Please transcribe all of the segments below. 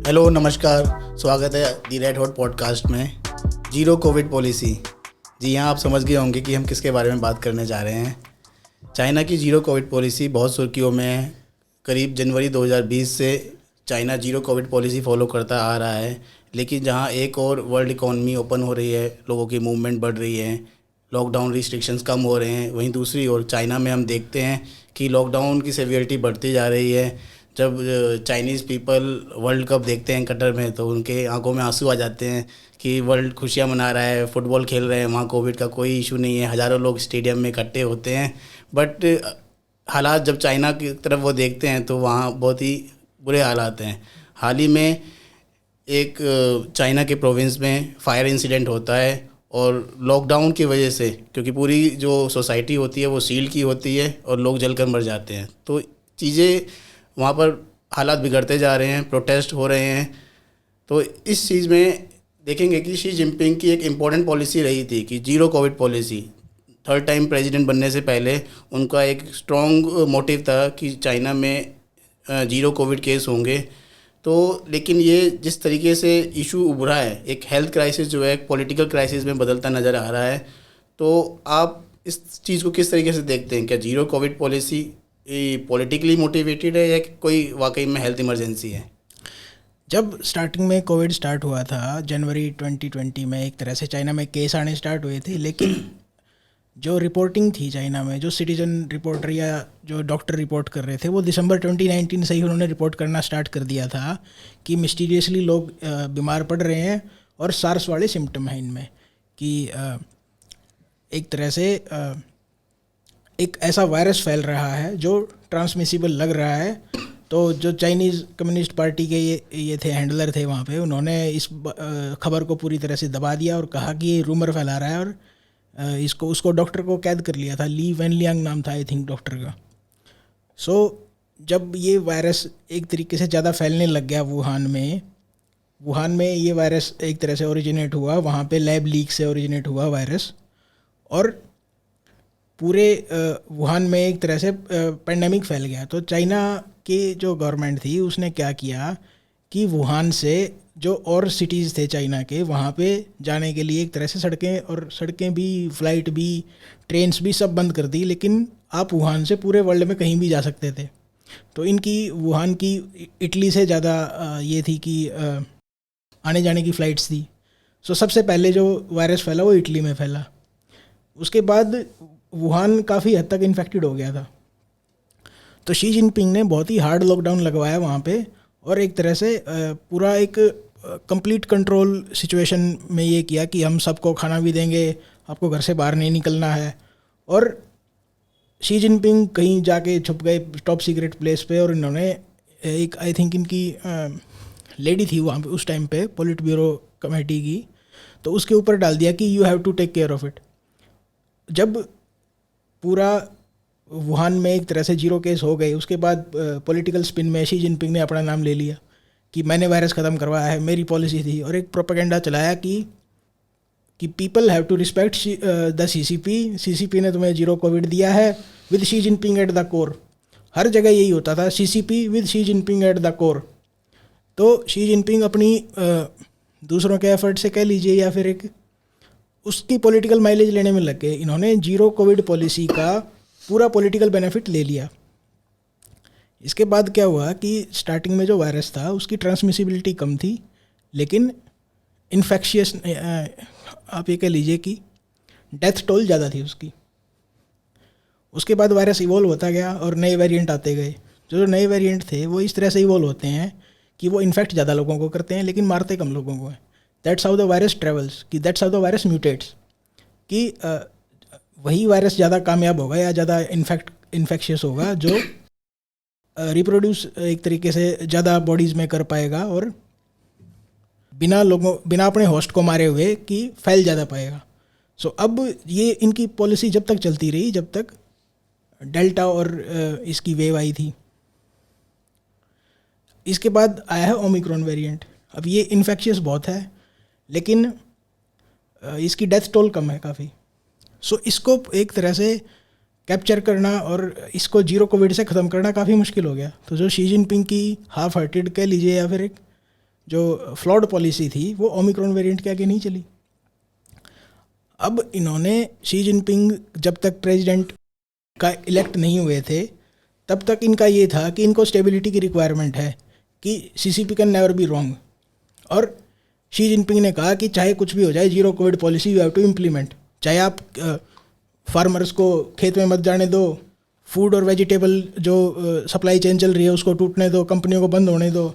Hello, नमस्कार। स्वागत है दी रेड हॉट पॉडकास्ट में। Zero Covid policy. जी हाँ, आप समझ गए होंगे कि हम किसके बारे में बात करने जा रहे हैं। चाइना की जीरो कोविड पॉलिसी बहुत सुर्खियों में है। करीब जनवरी 2020 से China zero Covid policy follow करता आ रहा है। लेकिन जहाँ एक और वर्ल्ड इकॉनमी ओपन हो रही है, लोगों की मूवमेंट बढ़ रही है, लॉकडाउन रिस्ट्रिक्शंस कम हो रहे हैं, वहीं दूसरी ओर चाइना में हम देखते हैं कि लॉकडाउन की सेवियरिटी बढ़ती जा रही है। जब चाइनीज़ पीपल वर्ल्ड कप देखते हैं कतर में, तो उनके आंखों में आंसू आ जाते हैं कि वर्ल्ड खुशियां मना रहा है, फुटबॉल खेल रहे हैं, वहाँ कोविड का कोई इशू नहीं है, हज़ारों लोग स्टेडियम में इकट्ठे होते हैं। बट हालात जब चाइना की तरफ वो देखते हैं तो वहाँ बहुत ही बुरे हालात हैं। हाल ही में एक चाइना के प्रोविंस में फायर इंसिडेंट होता है और लॉकडाउन की वजह से, क्योंकि पूरी जो सोसाइटी होती है वो सील की होती है और लोग जलकर मर जाते हैं, तो चीज़ें वहाँ पर हालात बिगड़ते जा रहे हैं, प्रोटेस्ट हो रहे हैं। तो इस चीज़ में देखेंगे कि शी जिनपिंग की एक इम्पॉर्टेंट पॉलिसी रही थी कि zero Covid policy. Third time president बनने से पहले उनका एक स्ट्रॉन्ग मोटिव था कि चाइना में जीरो कोविड केस होंगे। तो लेकिन ये जिस तरीके से इशू उभरा है, एक हेल्थ क्राइसिस जो है एक पॉलिटिकल क्राइसिस में बदलता नज़र आ रहा है, तो आप इस चीज़ को किस तरीके से देखते हैं? क्या zero Covid policy politically motivated है या कोई वाकई में हेल्थ इमरजेंसी है? जब स्टार्टिंग में कोविड स्टार्ट हुआ था जनवरी 2020 में, एक तरह से चाइना में केस आने स्टार्ट हुए थे, लेकिन जो रिपोर्टिंग थी चाइना में, जो सिटीजन रिपोर्टर या जो डॉक्टर रिपोर्ट कर रहे थे, वो दिसंबर 2019 से ही उन्होंने रिपोर्ट करना स्टार्ट कर दिया था कि मिस्टीरियसली लोग बीमार पड़ रहे हैं और सार्स वाले सिम्टम हैं इनमें, कि एक तरह से एक ऐसा वायरस फैल रहा है जो ट्रांसमिसिबल लग रहा है। तो जो चाइनीज़ कम्युनिस्ट पार्टी के ये थे, हैंडलर थे वहाँ पे, उन्होंने इस खबर को पूरी तरह से दबा दिया और कहा कि ये रूमर फैला रहा है, और उसको डॉक्टर को कैद कर लिया था। ली वेनलियांग नाम था आई थिंक डॉक्टर का। सो जब ये वायरस एक तरीके से ज़्यादा फैलने लग गया वुहान में ये वायरस एक तरह से ओरिजिनेट हुआ, वहाँ पे लैब लीक से ओरिजिनेट हुआ वायरस, और पूरे वुहान में एक तरह से पेंडेमिक फैल गया। तो चाइना की जो गवर्नमेंट थी उसने क्या किया कि वुहान से जो और सिटीज़ थे चाइना के, वहाँ पे जाने के लिए एक तरह से सड़कें भी, फ्लाइट भी, ट्रेन्स भी सब बंद कर दी, लेकिन आप वुहान से पूरे वर्ल्ड में कहीं भी जा सकते थे। तो इनकी वुहान की इटली से ज़्यादा ये थी कि आने जाने की फ़्लाइट्स थी। सो सबसे पहले जो वायरस फैला वो इटली में फैला। उसके बाद वुहान काफ़ी हद तक इन्फेक्टेड हो गया था। तो शी जिनपिंग ने बहुत ही हार्ड लॉकडाउन लगवाया वहाँ पे, और एक तरह से पूरा एक कंप्लीट कंट्रोल सिचुएशन में ये किया कि हम सबको खाना भी देंगे, आपको घर से बाहर नहीं निकलना है। और शी जिनपिंग कहीं जाके छुप गए टॉप सीक्रेट प्लेस पे, और इन्होंने एक आई थिंक इनकी लेडी थी वहाँ पे उस टाइम पे, पोलिट ब्यूरो कमेटी की, तो उसके ऊपर डाल दिया कि you have to take care of it. जब पूरा वुहान में एक तरह से जीरो केस हो गए, उसके बाद पॉलिटिकल स्पिन में शी जिनपिंग ने अपना नाम ले लिया कि मैंने वायरस ख़त्म करवाया है, मेरी पॉलिसी थी, और एक प्रोपेगेंडा चलाया कि people have to respect the CCP ने तुम्हें जीरो कोविड दिया है with Xi Jinping at the core. हर जगह यही होता था, CCP with Xi Jinping at the core. तो शी जिनपिंग अपनी दूसरों के एफर्ट से कह लीजिए या फिर एक उसकी पॉलिटिकल माइलेज लेने में लग गए। इन्होंने जीरो कोविड पॉलिसी का पूरा पॉलिटिकल बेनिफिट ले लिया। इसके बाद क्या हुआ कि स्टार्टिंग में जो वायरस था उसकी ट्रांसमिसिबिलिटी कम थी, लेकिन इन्फेक्शियस आप ये कह लीजिए कि डेथ टोल ज़्यादा थी उसकी। उसके बाद वायरस इवॉल्व होता गया और नए वेरिएंट आते गए। जो नए वेरिएंट थे वो इस तरह से इवॉल्व होते हैं कि वो इन्फेक्ट ज़्यादा लोगों को करते हैं लेकिन मारते कम लोगों को हैं। That's how the virus travels, कि दैट्स हाउ द वायरस म्यूटेट्स, कि वही वायरस ज़्यादा कामयाब होगा या ज़्यादा इन्फेक्शियस होगा जो रिप्रोड्यूस एक तरीके से ज़्यादा बॉडीज़ में कर पाएगा और बिना अपने होस्ट को मारे हुए कि फैल ज़्यादा पाएगा। सो अब ये इनकी पॉलिसी जब तक चलती रही जब तक डेल्टा और इसकी वेव आई थी। इसके बाद आया है ओमिक्रॉन वेरिएंट। अब ये इन्फेक्शियस बहुत है लेकिन इसकी डेथ टोल कम है काफ़ी। सो इसको एक तरह से कैप्चर करना और इसको जीरो कोविड से ख़त्म करना काफ़ी मुश्किल हो गया। तो जो शी जिनपिंग की हाफ हार्टेड कह लीजिए या फिर एक जो फ्लॉड पॉलिसी थी वो ओमिक्रॉन वेरिएंट के आगे नहीं चली। अब इन्होंने शी जिनपिंग जब तक प्रेसिडेंट का इलेक्ट नहीं हुए थे तब तक इनका ये था कि इनको स्टेबिलिटी की रिक्वायरमेंट है कि CCP can never be wrong, और शी जिनपिंग ने कहा कि चाहे कुछ भी हो जाए zero Covid policy you have to implement. चाहे आप फार्मर्स को खेत में मत जाने दो, फूड और वेजिटेबल जो सप्लाई चेन चल रही है उसको टूटने दो, कंपनियों को बंद होने दो।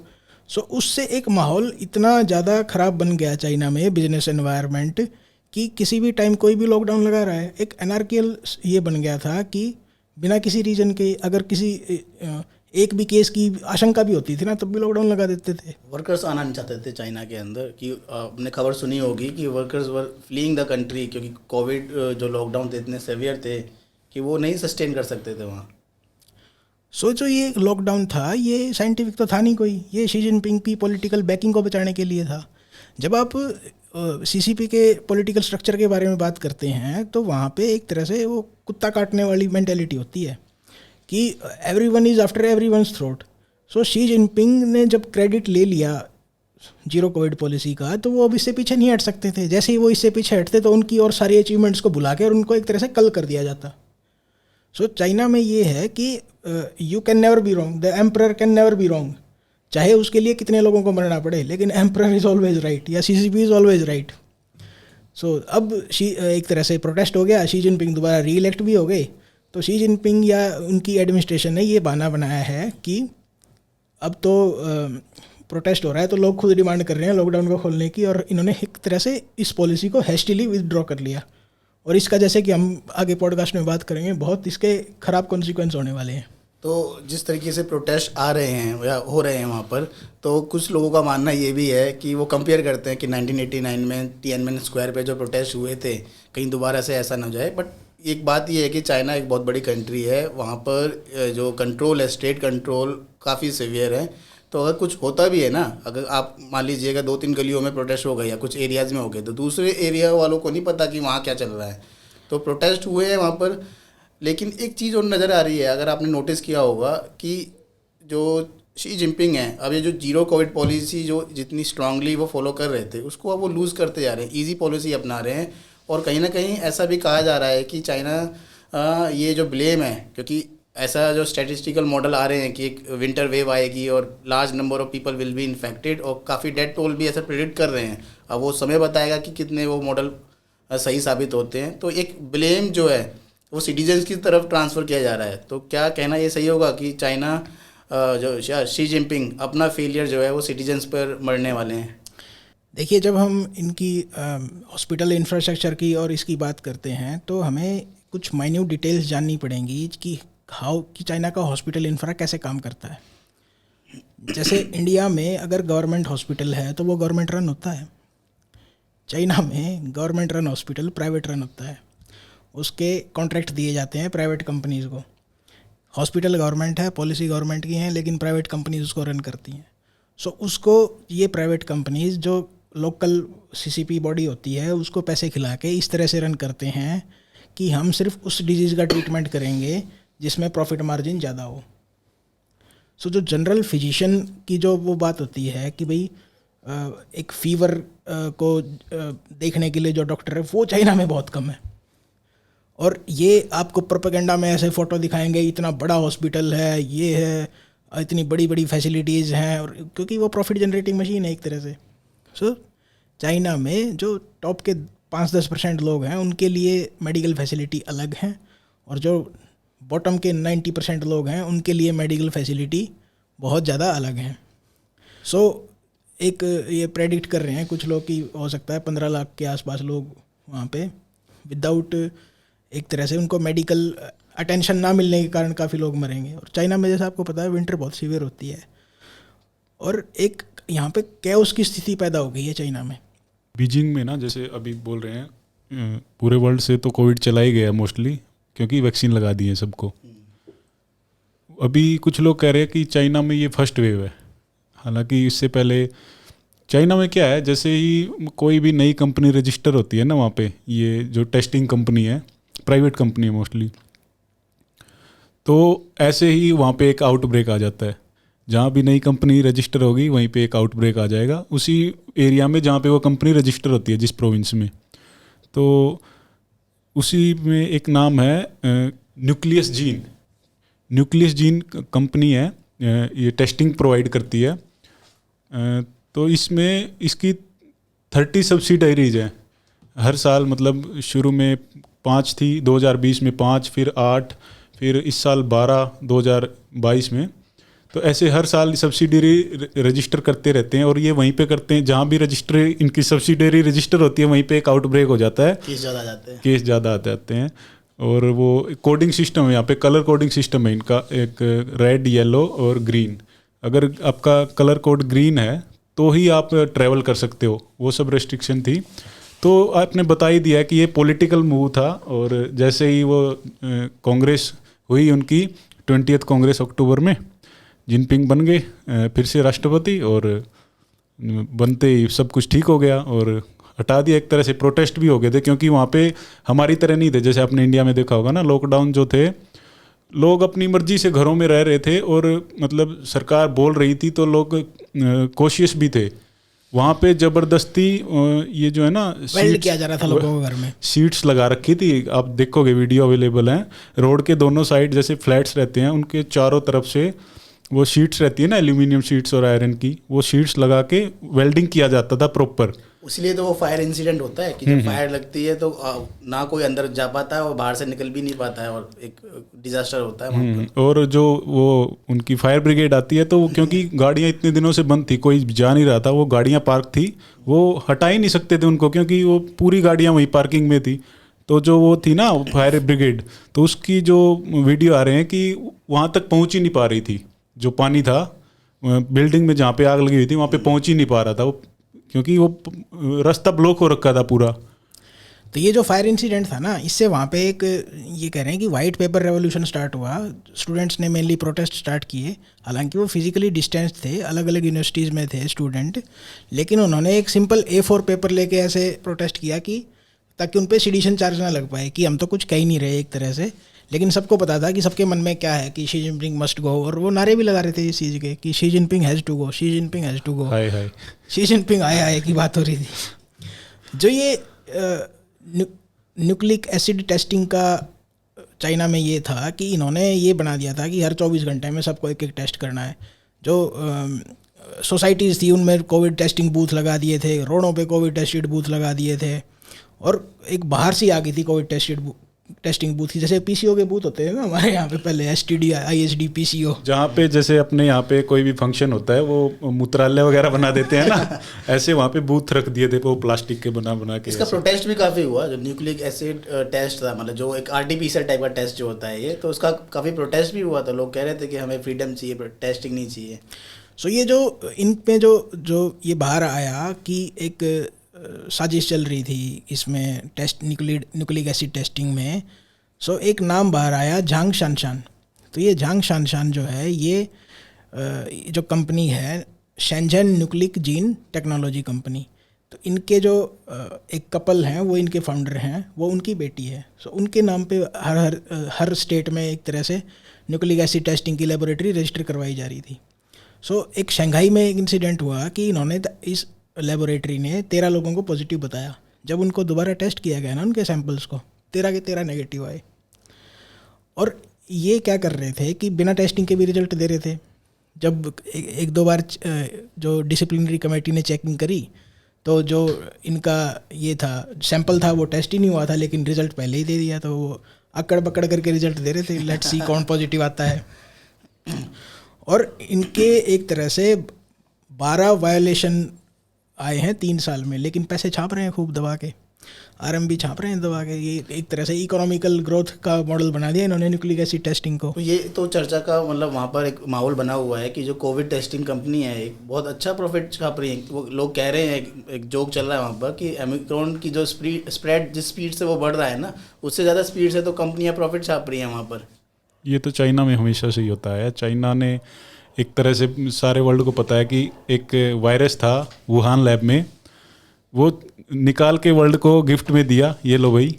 सो उससे एक माहौल इतना ज़्यादा ख़राब बन गया चाइना में बिजनेस एनवायरनमेंट कि किसी भी टाइम कोई भी लॉकडाउन लगा रहा है। एक एनार्कियल ये बन गया था कि बिना किसी रीज़न के अगर किसी एक भी केस की आशंका भी होती थी ना तब भी लॉकडाउन लगा देते थे। वर्कर्स आना नहीं चाहते थे चाइना के अंदर, कि आपने खबर सुनी होगी कि workers were fleeing the country, क्योंकि कोविड जो लॉकडाउन थे इतने सेवियर थे कि वो नहीं सस्टेन कर सकते थे वहाँ। जो ये लॉकडाउन था ये साइंटिफिक तो था नहीं कोई, ये शी जिनपिंग की पॉलिटिकल बैकिंग को बचाने के लिए था। जब आप सीसीपी के पॉलिटिकल स्ट्रक्चर के बारे में बात करते हैं तो वहाँ पे एक तरह से वो कुत्ता काटने वाली मेंटेलिटी होती है कि everyone is after everyone's throat. So she Jinping ने जब क्रेडिट ले लिया जीरो कोविड पॉलिसी का तो वो अब इससे पीछे नहीं हट सकते थे। जैसे ही वो इससे पीछे हटते तो उनकी और सारी अचीवमेंट्स को भुला के और उनको एक तरह से कल कर दिया जाता। सो चाइना में ये है कि you can never be wrong, the emperor can never be wrong, चाहे उसके लिए कितने लोगों को मरना पड़े, लेकिन एम्परर इज़ ऑलवेज राइट या सीसीपी इज़ ऑलवेज राइट। सो अब एक तरह से प्रोटेस्ट हो गया, शी जिनपिंग दोबारा री इलेक्ट भी हो गए। तो शी जिनपिंग या उनकी एडमिनिस्ट्रेशन ने ये बहाना बनाया है कि अब तो प्रोटेस्ट हो रहा है तो लोग खुद डिमांड कर रहे हैं लॉकडाउन को खोलने की, और इन्होंने एक तरह से इस पॉलिसी को हेस्टिली विदड्रॉ कर लिया। और इसका जैसे कि हम आगे पॉडकास्ट में बात करेंगे बहुत इसके ख़राब कॉन्सिक्वेंस होने वाले हैं। तो जिस तरीके से प्रोटेस्ट आ रहे हैं या हो रहे हैं वहाँ पर, तो कुछ लोगों का मानना ये भी है कि वो कंपेयर करते हैं कि 1989 में तिएनमेन स्क्वायर पे जो प्रोटेस्ट हुए थे कहीं दोबारा से ऐसा ना हो जाए। बट एक बात ये है कि चाइना एक बहुत बड़ी कंट्री है, वहाँ पर जो कंट्रोल है, स्टेट कंट्रोल काफ़ी सीवियर है। तो अगर कुछ होता भी है ना, अगर आप मान लीजिएगा 2-3 गलियों में प्रोटेस्ट हो गए या कुछ एरियाज़ में हो गए, तो दूसरे एरिया वालों को नहीं पता कि वहाँ क्या चल रहा है। तो प्रोटेस्ट हुए हैं वहाँ पर, लेकिन एक चीज़ और नज़र आ रही है, अगर आपने नोटिस किया होगा कि जो शी जिनपिंग है, अब ये जो जीरो कोविड पॉलिसी जो जितनी स्ट्रांगली वो फॉलो कर रहे थे उसको अब वो लूज़ करते जा रहे हैं, ईजी पॉलिसी अपना रहे हैं। और कहीं ना कहीं ऐसा भी कहा जा रहा है कि चाइना ये जो ब्लेम है, क्योंकि ऐसा जो स्टैटिस्टिकल मॉडल आ रहे हैं कि एक विंटर वेव आएगी और large number of people will be infected, और काफ़ी डेथ टोल भी ऐसा प्रेडिक्ट कर रहे हैं। अब वो समय बताएगा कि कितने वो मॉडल सही साबित होते हैं। तो एक ब्लेम जो है वो सिटीजन्स की तरफ ट्रांसफ़र किया जा रहा है। तो क्या कहना ये सही होगा कि चाइना जो शी जिनपिंग अपना फेलियर जो है वो सिटीजन्स पर मरने वाले हैं? देखिए, जब हम इनकी हॉस्पिटल इंफ्रास्ट्रक्चर की और इसकी बात करते हैं तो हमें कुछ माइन्यूट डिटेल्स जाननी पड़ेंगी कि चाइना का हॉस्पिटल इंफ्रा कैसे काम करता है। जैसे इंडिया में अगर गवर्नमेंट हॉस्पिटल है तो वो गवर्नमेंट रन होता है, चाइना में government run hospital private run होता है, उसके कॉन्ट्रैक्ट दिए जाते हैं प्राइवेट कंपनीज़ को। हॉस्पिटल गवर्नमेंट है, पॉलिसी गवर्नमेंट की हैं, लेकिन प्राइवेट कंपनीज उसको रन करती हैं। सो उसको ये प्राइवेट कंपनीज जो लोकल सीसीपी बॉडी होती है उसको पैसे खिला के इस तरह से रन करते हैं कि हम सिर्फ उस डिजीज़ का ट्रीटमेंट करेंगे जिसमें प्रॉफिट मार्जिन ज़्यादा हो। सो जो जनरल फिजिशियन की जो वो बात होती है कि भाई एक फीवर को देखने के लिए जो डॉक्टर है वो चाइना में बहुत कम है, और ये आपको प्रोपेगेंडा में ऐसे फ़ोटो दिखाएंगे इतना बड़ा हॉस्पिटल है, ये है, इतनी बड़ी बड़ी फैसिलिटीज़ हैं, और क्योंकि वो प्रॉफिट जनरेटिंग मशीन है एक तरह से। सो चाइना में जो टॉप के 5-10% लोग हैं उनके लिए मेडिकल फैसिलिटी अलग हैं, और जो बॉटम के 90% लोग हैं उनके लिए मेडिकल फैसिलिटी बहुत ज़्यादा अलग हैं। सो एक ये प्रेडिक्ट कर रहे हैं कुछ लोग कि हो सकता है 15 लाख के आसपास लोग वहाँ पे विदाउट एक तरह से उनको मेडिकल अटेंशन ना मिलने के कारण काफ़ी लोग मरेंगे। और चाइना में जैसा आपको पता है विंटर बहुत सीवियर होती है, और एक यहाँ पे कैओस की स्थिति पैदा हो गई है चाइना में। बीजिंग में ना, जैसे अभी बोल रहे हैं पूरे वर्ल्ड से तो कोविड चला ही गया मोस्टली, क्योंकि वैक्सीन लगा दी है सबको। अभी कुछ लोग कह रहे हैं कि चाइना में ये फर्स्ट वेव है, हालांकि इससे पहले चाइना में क्या है, जैसे ही कोई भी नई कंपनी रजिस्टर होती है ना वहाँ पे, ये जो टेस्टिंग कंपनी है, प्राइवेट कंपनी है मोस्टली, तो ऐसे ही वहाँ पे एक आउटब्रेक आ जाता है। जहाँ भी नई कंपनी रजिस्टर होगी वहीं पे एक आउटब्रेक आ जाएगा उसी एरिया में जहाँ पे वो कंपनी रजिस्टर होती है, जिस प्रोविंस में। तो उसी में एक नाम है nucleus gene. Nucleus gene company है, ये टेस्टिंग प्रोवाइड करती है। तो इसमें इसकी 30 सब्सिडरीज हैं हर साल, मतलब शुरू में 5 थी 2020 में, 5 फिर 8 फिर इस साल 12 2022 में। तो ऐसे हर साल सब्सिडरी रजिस्टर करते रहते हैं और ये वहीं पे करते हैं जहाँ भी रजिस्टर इनकी सब्सिडरी रजिस्टर होती है वहीं पे एक आउटब्रेक हो जाता है, केस ज़्यादा आ जाते हैं, केस ज़्यादा आ जाते हैं। और वो कोडिंग सिस्टम है यहाँ पे, कलर कोडिंग सिस्टम है इनका, एक रेड येलो और ग्रीन। अगर आपका कलर कोड ग्रीन है तो ही आप ट्रैवल कर सकते हो, वो सब रेस्ट्रिक्शन थी। तो आपने बता ही दिया कि ये पॉलिटिकल मूव था। और जैसे ही वो कांग्रेस हुई उनकी 20th कांग्रेस अक्टूबर में, जिनपिंग बन गए फिर से राष्ट्रपति, और बनते ही सब कुछ ठीक हो गया और हटा दिया। एक तरह से प्रोटेस्ट भी हो गए थे क्योंकि वहाँ पे हमारी तरह नहीं थे, जैसे आपने इंडिया में देखा होगा ना, लॉकडाउन जो थे लोग अपनी मर्जी से घरों में रह रहे थे और मतलब सरकार बोल रही थी तो लोग कॉशियस भी थे। वहाँ पे जबरदस्ती ये जो है ना वेल्ड किया जा रहा था लोगों को घर में, सीट्स लगा रखी थी। आप देखोगे वीडियो अवेलेबल हैं, रोड के दोनों साइड जैसे फ्लैट्स रहते हैं उनके चारों तरफ से वो शीट्स रहती है ना, एल्यूमिनियम शीट्स और आयरन की, वो शीट्स लगा के वेल्डिंग किया जाता था प्रॉपर। इसलिए तो वो फायर इंसिडेंट होता है कि जब फायर लगती है तो ना कोई अंदर जा पाता है और बाहर से निकल भी नहीं पाता है और एक डिजास्टर होता है वहाँ पर। और जो वो उनकी फायर ब्रिगेड आती है तो क्योंकि गाड़ियाँ इतने दिनों से बंद थी, कोई जा नहीं रहा था, वो गाड़ियाँ पार्क थी, वो हटा ही नहीं सकते थे उनको क्योंकि वो पूरी गाड़ियाँ वहीं पार्किंग में थी। तो जो वो थी ना फायर ब्रिगेड, तो उसकी जो वीडियो आ रहे हैं कि वहाँ तक पहुँच ही नहीं पा रही थी। जो पानी था बिल्डिंग में जहाँ पे आग लगी हुई थी वहाँ पे पहुँच ही नहीं पा रहा था वो, क्योंकि वो रास्ता ब्लॉक हो रखा था पूरा। तो ये जो फायर इंसिडेंट था ना, इससे वहाँ पे एक ये कह रहे हैं कि वाइट पेपर रेवोल्यूशन स्टार्ट हुआ। स्टूडेंट्स ने मेनली प्रोटेस्ट स्टार्ट किए, हालांकि वो फिजिकली डिस्टेंस थे, अलग अलग यूनिवर्सिटीज़ में थे स्टूडेंट, लेकिन उन्होंने एक सिंपल A4 पेपर लेके ऐसे प्रोटेस्ट किया कि ताकि उन पर सेडिशन चार्ज ना लग पाए कि हम तो कुछ कह ही नहीं रहे एक तरह से। लेकिन सबको पता था कि सबके मन में क्या है कि शी जिनपिंग मस्ट गो, और वो नारे भी लगा रहे थे इस चीज़ के कि Xi Jinping has to go, Xi Jinping has to go, हाय हाय शी जिनपिंग आए की बात हो रही थी। जो ये न्यूक्लिक एसिड टेस्टिंग का चाइना में ये था कि इन्होंने ये बना दिया था कि हर 24 घंटे में सबको एक एक टेस्ट करना है। जो सोसाइटीज़ थी उनमें कोविड टेस्टिंग बूथ लगा दिए थे, रोडों पे कोविड टेस्टेड बूथ लगा दिए थे, और एक बाहर से आ गई थी कोविड टेस्टिंग बूथ की, जैसे पीसीओ के बूथ होते हैं ना हमारे यहाँ पे पहले, STD ISD PCO, जहाँ पे जैसे अपने यहाँ पे कोई भी फंक्शन होता है वो मूत्रालय वगैरह बना देते हैं ना ऐसे वहाँ पे बूथ रख दिए थे वो प्लास्टिक के बना के। इसका प्रोटेस्ट भी काफ़ी हुआ, जो न्यूक्लिक एसिड टेस्ट था, मतलब जो एक RT-PCR टाइप का टेस्ट जो होता है ये, तो उसका काफ़ी प्रोटेस्ट भी हुआ था। लोग कह रहे थे कि हमें फ्रीडम चाहिए, टेस्टिंग नहीं चाहिए। सो ये जो इन पे जो ये बाहर आया कि एक साजिश चल रही थी इसमें टेस्ट न्यूक्लिक एसिड टेस्टिंग में। सो एक नाम बाहर आया, झांग शानशान। तो ये झांग शानशान जो है ये जो कंपनी है Shenzhen nucleic gene technology company, तो इनके जो एक कपल हैं वो इनके फाउंडर हैं, वो उनकी बेटी है। सो उनके नाम पे हर स्टेट में एक तरह से न्यूक्लिक एसिड टेस्टिंग की लेबोरेटरी रजिस्टर करवाई जा रही थी। सो एक शंघाई में एक इंसिडेंट हुआ कि इन्होंने इस लेबोरेटरी ने 13 लोगों को पॉजिटिव बताया। जब उनको दोबारा टेस्ट किया गया ना उनके सैंपल्स को, 13 के 13 नेगेटिव आए। और ये क्या कर रहे थे कि बिना टेस्टिंग के भी रिजल्ट दे रहे थे। जब एक दो बार जो डिसिप्लिनरी कमेटी ने चेकिंग करी तो जो इनका ये था सैंपल था वो टेस्ट ही नहीं हुआ था, लेकिन रिजल्ट पहले ही दे दिया, तो वो अकड़ पकड़ करके रिजल्ट दे रहे थे, लेट्स सी कौन पॉजिटिव आता है। और इनके एक तरह से 12 वायोलेशन आए हैं 3 साल में, लेकिन पैसे छाप रहे हैं खूब दबा के, RMB छाप रहे हैं दबा के। ये एक तरह से इकोनॉमिकल ग्रोथ का मॉडल बना दिया इन्होंने न्यूक्लिक एसिड टेस्टिंग को। तो ये तो चर्चा का मतलब वहाँ पर एक माहौल बना हुआ है कि जो कोविड टेस्टिंग कंपनी है एक बहुत अच्छा प्रॉफिट छाप रही है। वो लोग कह रहे हैं, एक जोक चल रहा है वहाँ पर कि ओमिक्रॉन की जो स्प्रेड जिस स्पीड से वो बढ़ रहा है ना, उससे ज़्यादा स्पीड से तो कंपनियाँ प्रॉफिट छाप रही हैं वहाँ पर। ये तो चाइना में हमेशा से ही होता है। चाइना ने एक तरह से सारे वर्ल्ड को पता है कि एक वायरस था वुहान लैब में, वो निकाल के वर्ल्ड को गिफ्ट में दिया, ये लो भाई,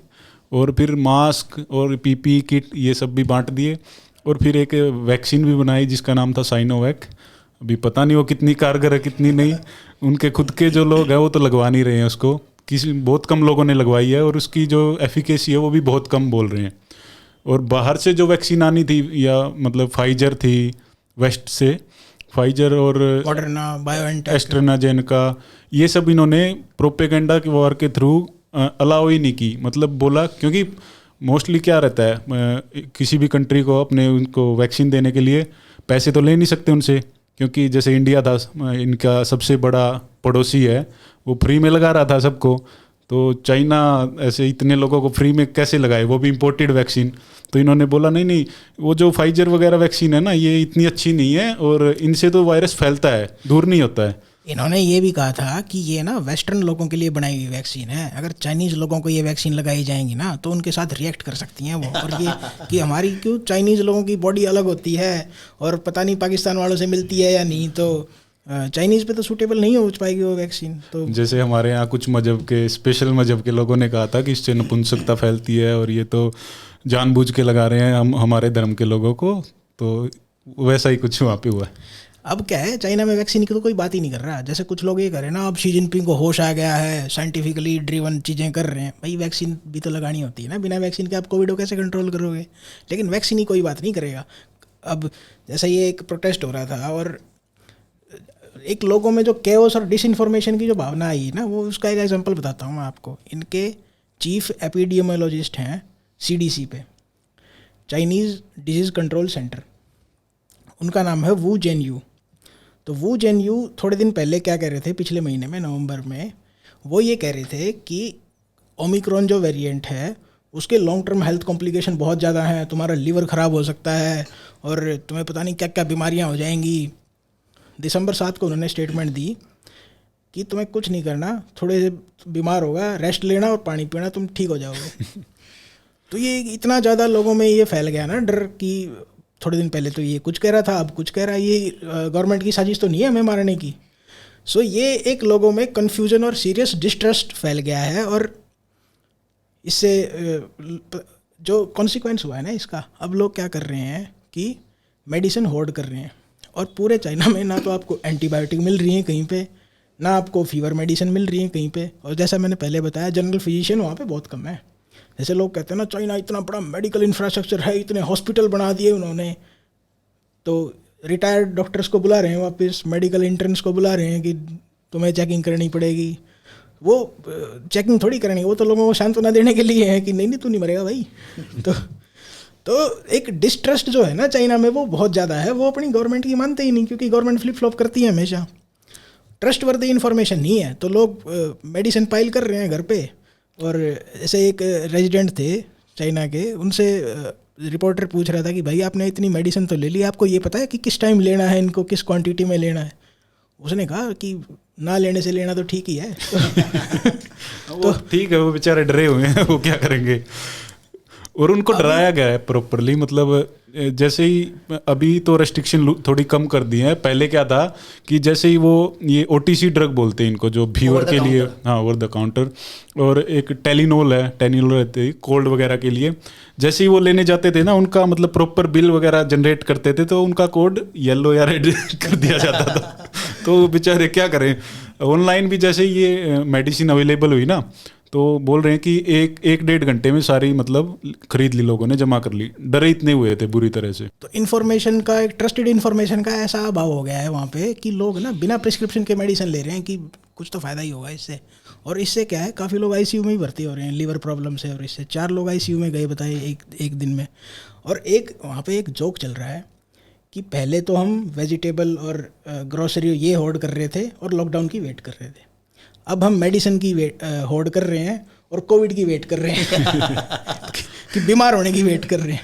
और फिर मास्क और PPE किट ये सब भी बांट दिए, और फिर एक वैक्सीन भी बनाई जिसका नाम था साइनोवैक, अभी पता नहीं वो कितनी कारगर है कितनी नहीं। उनके खुद के जो लोग हैं वो तो लगवा नहीं रहे हैं उसको, किसी बहुत कम लोगों ने लगवाई है और उसकी जो एफिकेसी है वो भी बहुत कम बोल रहे हैं। और बाहर से जो वैक्सीन आनी थी, या मतलब फाइजर थी वेस्ट से, फाइजर और मॉडर्ना, बायोएनटेक, एस्ट्राजेनेका, ये सब इन्होंने प्रोपेगेंडा के वॉर के थ्रू अलाउ ही नहीं की। मतलब बोला, क्योंकि मोस्टली क्या रहता है, किसी भी कंट्री को अपने उनको वैक्सीन देने के लिए पैसे तो ले नहीं सकते उनसे, क्योंकि जैसे इंडिया था इनका सबसे बड़ा पड़ोसी है, वो फ्री में लगा रहा था सबको। तो चाइना ऐसे इतने लोगों को फ्री में कैसे लगाए, वो भी इम्पोर्टेड वैक्सीन। तो इन्होंने बोला नहीं नहीं, वो जो फाइजर वगैरह वैक्सीन है ना, ये इतनी अच्छी नहीं है और इनसे तो वायरस फैलता है, दूर नहीं होता है। इन्होंने ये भी कहा था कि ये ना वेस्टर्न लोगों के लिए बनाई हुई वैक्सीन है, अगर चाइनीज़ लोगों को ये वैक्सीन लगाई जाएंगी ना तो उनके साथ रिएक्ट कर सकती हैं वो। और ये कि हमारी क्यों चाइनीज़ लोगों की बॉडी अलग होती है और पता नहीं पाकिस्तान वालों से मिलती है या नहीं, तो चाइनीज़ पे तो सूटेबल नहीं हो पाएगी वो वैक्सीन। तो जैसे हमारे यहाँ कुछ मजहब के, स्पेशल मजहब के लोगों ने कहा था कि इससे नपुंसकता फैलती है और ये तो जानबूझ के लगा रहे हैं हम हमारे धर्म के लोगों को, तो वैसा ही कुछ वहाँ पे हुआ है। अब क्या है, चाइना में वैक्सीन की तो कोई बात ही नहीं कर रहा। जैसे कुछ लोग ये करें ना, अब शी जिनपिंग को होश आ गया है, साइंटिफिकली ड्रिवन चीज़ें कर रहे हैं। भाई वैक्सीन भी तो लगानी होती है ना, बिना वैक्सीन के आप कोविड को कैसे कंट्रोल करोगे? लेकिन वैक्सीन ही कोई बात नहीं करेगा। अब जैसे ये एक प्रोटेस्ट हो रहा था और एक लोगों में जो केओस और डिसइंफॉर्मेशन की जो भावना आई ना, वो उसका एक एग्जांपल बताता हूँ मैं आपको। इनके चीफ एपिडेमियोलॉजिस्ट हैं CDC पे, चाइनीज़ डिजीज़ कंट्रोल सेंटर, उनका नाम है वू जेनयू। तो वू जेनयू थोड़े दिन पहले क्या कह रहे थे, पिछले महीने में नवंबर में, वो ये कह रहे थे कि ओमिक्रॉन जो वेरिएंट है उसके लॉन्ग टर्म हेल्थ कॉम्प्लिकेशन बहुत ज़्यादा हैं, तुम्हारा लीवर ख़राब हो सकता है और तुम्हें पता नहीं क्या क्या बीमारियाँ हो जाएंगी। दिसंबर 7 को उन्होंने स्टेटमेंट दी कि तुम्हें कुछ नहीं करना, थोड़े से बीमार होगा, रेस्ट लेना और पानी पीना, तुम ठीक हो जाओगे। तो ये इतना ज़्यादा लोगों में ये फैल गया ना डर कि थोड़े दिन पहले तो ये कुछ कह रहा था, अब कुछ कह रहा है। ये गवर्नमेंट की साजिश तो नहीं है हमें मारने की। सो ये एक लोगों में कन्फ्यूजन और सीरियस डिस्ट्रस्ट फैल गया है और इससे जो कॉन्सिक्वेंस हुआ है ना इसका, अब लोग क्या कर रहे हैं कि मेडिसिन होर्ड कर रहे हैं। और पूरे चाइना में ना तो आपको एंटीबायोटिक मिल रही है कहीं पे, ना आपको फीवर मेडिसिन मिल रही है कहीं पे। और जैसा मैंने पहले बताया, जनरल फिजिशियन वहाँ पे बहुत कम है। जैसे लोग कहते हैं ना, चाइना इतना बड़ा मेडिकल इंफ्रास्ट्रक्चर है, इतने हॉस्पिटल बना दिए उन्होंने, तो रिटायर्ड डॉक्टर्स को बुला रहे हैं वापस, मेडिकल इंटर्न्स को बुला रहे हैं कि तुम्हें चेकिंग करनी पड़ेगी। वो चेकिंग थोड़ी करनी है, वो तो लोगों को सांत्वना देने के लिए है कि नहीं नहीं तू नहीं मरेगा भाई। तो एक डिस्ट्रस्ट जो है ना चाइना में वो बहुत ज़्यादा है। वो अपनी गवर्नमेंट की मानते ही नहीं, क्योंकि गवर्नमेंट फ्लिप फ्लॉप करती है हमेशा। ट्रस्ट वर्दी इन्फॉर्मेशन नहीं है तो लोग मेडिसिन पाइल कर रहे हैं घर पे। और ऐसे एक रेजिडेंट थे चाइना के, उनसे रिपोर्टर पूछ रहा था कि भाई आपने इतनी मेडिसिन तो ले ली, आपको ये पता है कि किस टाइम लेना है इनको, किस क्वांटिटी में लेना है? उसने कहा कि ना लेने से लेना तो ठीक ही है। तो ठीक है, वो बेचारे डरे हुए हैं, वो क्या करेंगे। और उनको डराया गया है प्रॉपरली। मतलब जैसे ही अभी तो रेस्ट्रिक्शन थोड़ी कम कर दी है। पहले क्या था कि जैसे ही वो ये OTC ड्रग बोलते हैं इनको, जो फीवर के लिए, हाँ ओवर द काउंटर, और एक टेलिनोल रहते हैं कोल्ड वगैरह के लिए, जैसे ही वो लेने जाते थे ना, उनका मतलब प्रॉपर बिल वगैरह जनरेट करते थे तो उनका कोड येलो या रेड कर दिया जाता था। तो बेचारे क्या करें। ऑनलाइन भी जैसे ये मेडिसिन अवेलेबल हुई ना, तो बोल रहे हैं कि एक डेढ़ घंटे में सारी मतलब खरीद ली लोगों ने, जमा कर ली। डरे इतने हुए थे बुरी तरह से। तो इन्फॉर्मेशन का, एक ट्रस्टेड इन्फॉर्मेशन का ऐसा अभाव हो गया है वहाँ पे कि लोग ना बिना प्रिस्क्रिप्शन के मेडिसिन ले रहे हैं कि कुछ तो फ़ायदा ही होगा इससे। और इससे क्या है, काफ़ी लोग ICU में ही भर्ती हो रहे हैं लीवर प्रॉब्लम से। और इससे 4 लोग ICU में गए बताए एक दिन में। और एक वहाँ पे एक जोक चल रहा है कि पहले तो हम वेजिटेबल और ग्रोसरी ये होर्ड कर रहे थे और लॉकडाउन की वेट कर रहे थे, अब हम मेडिसिन की होर्ड कर रहे हैं और कोविड की वेट कर रहे हैं कि बीमार होने की वेट कर रहे हैं।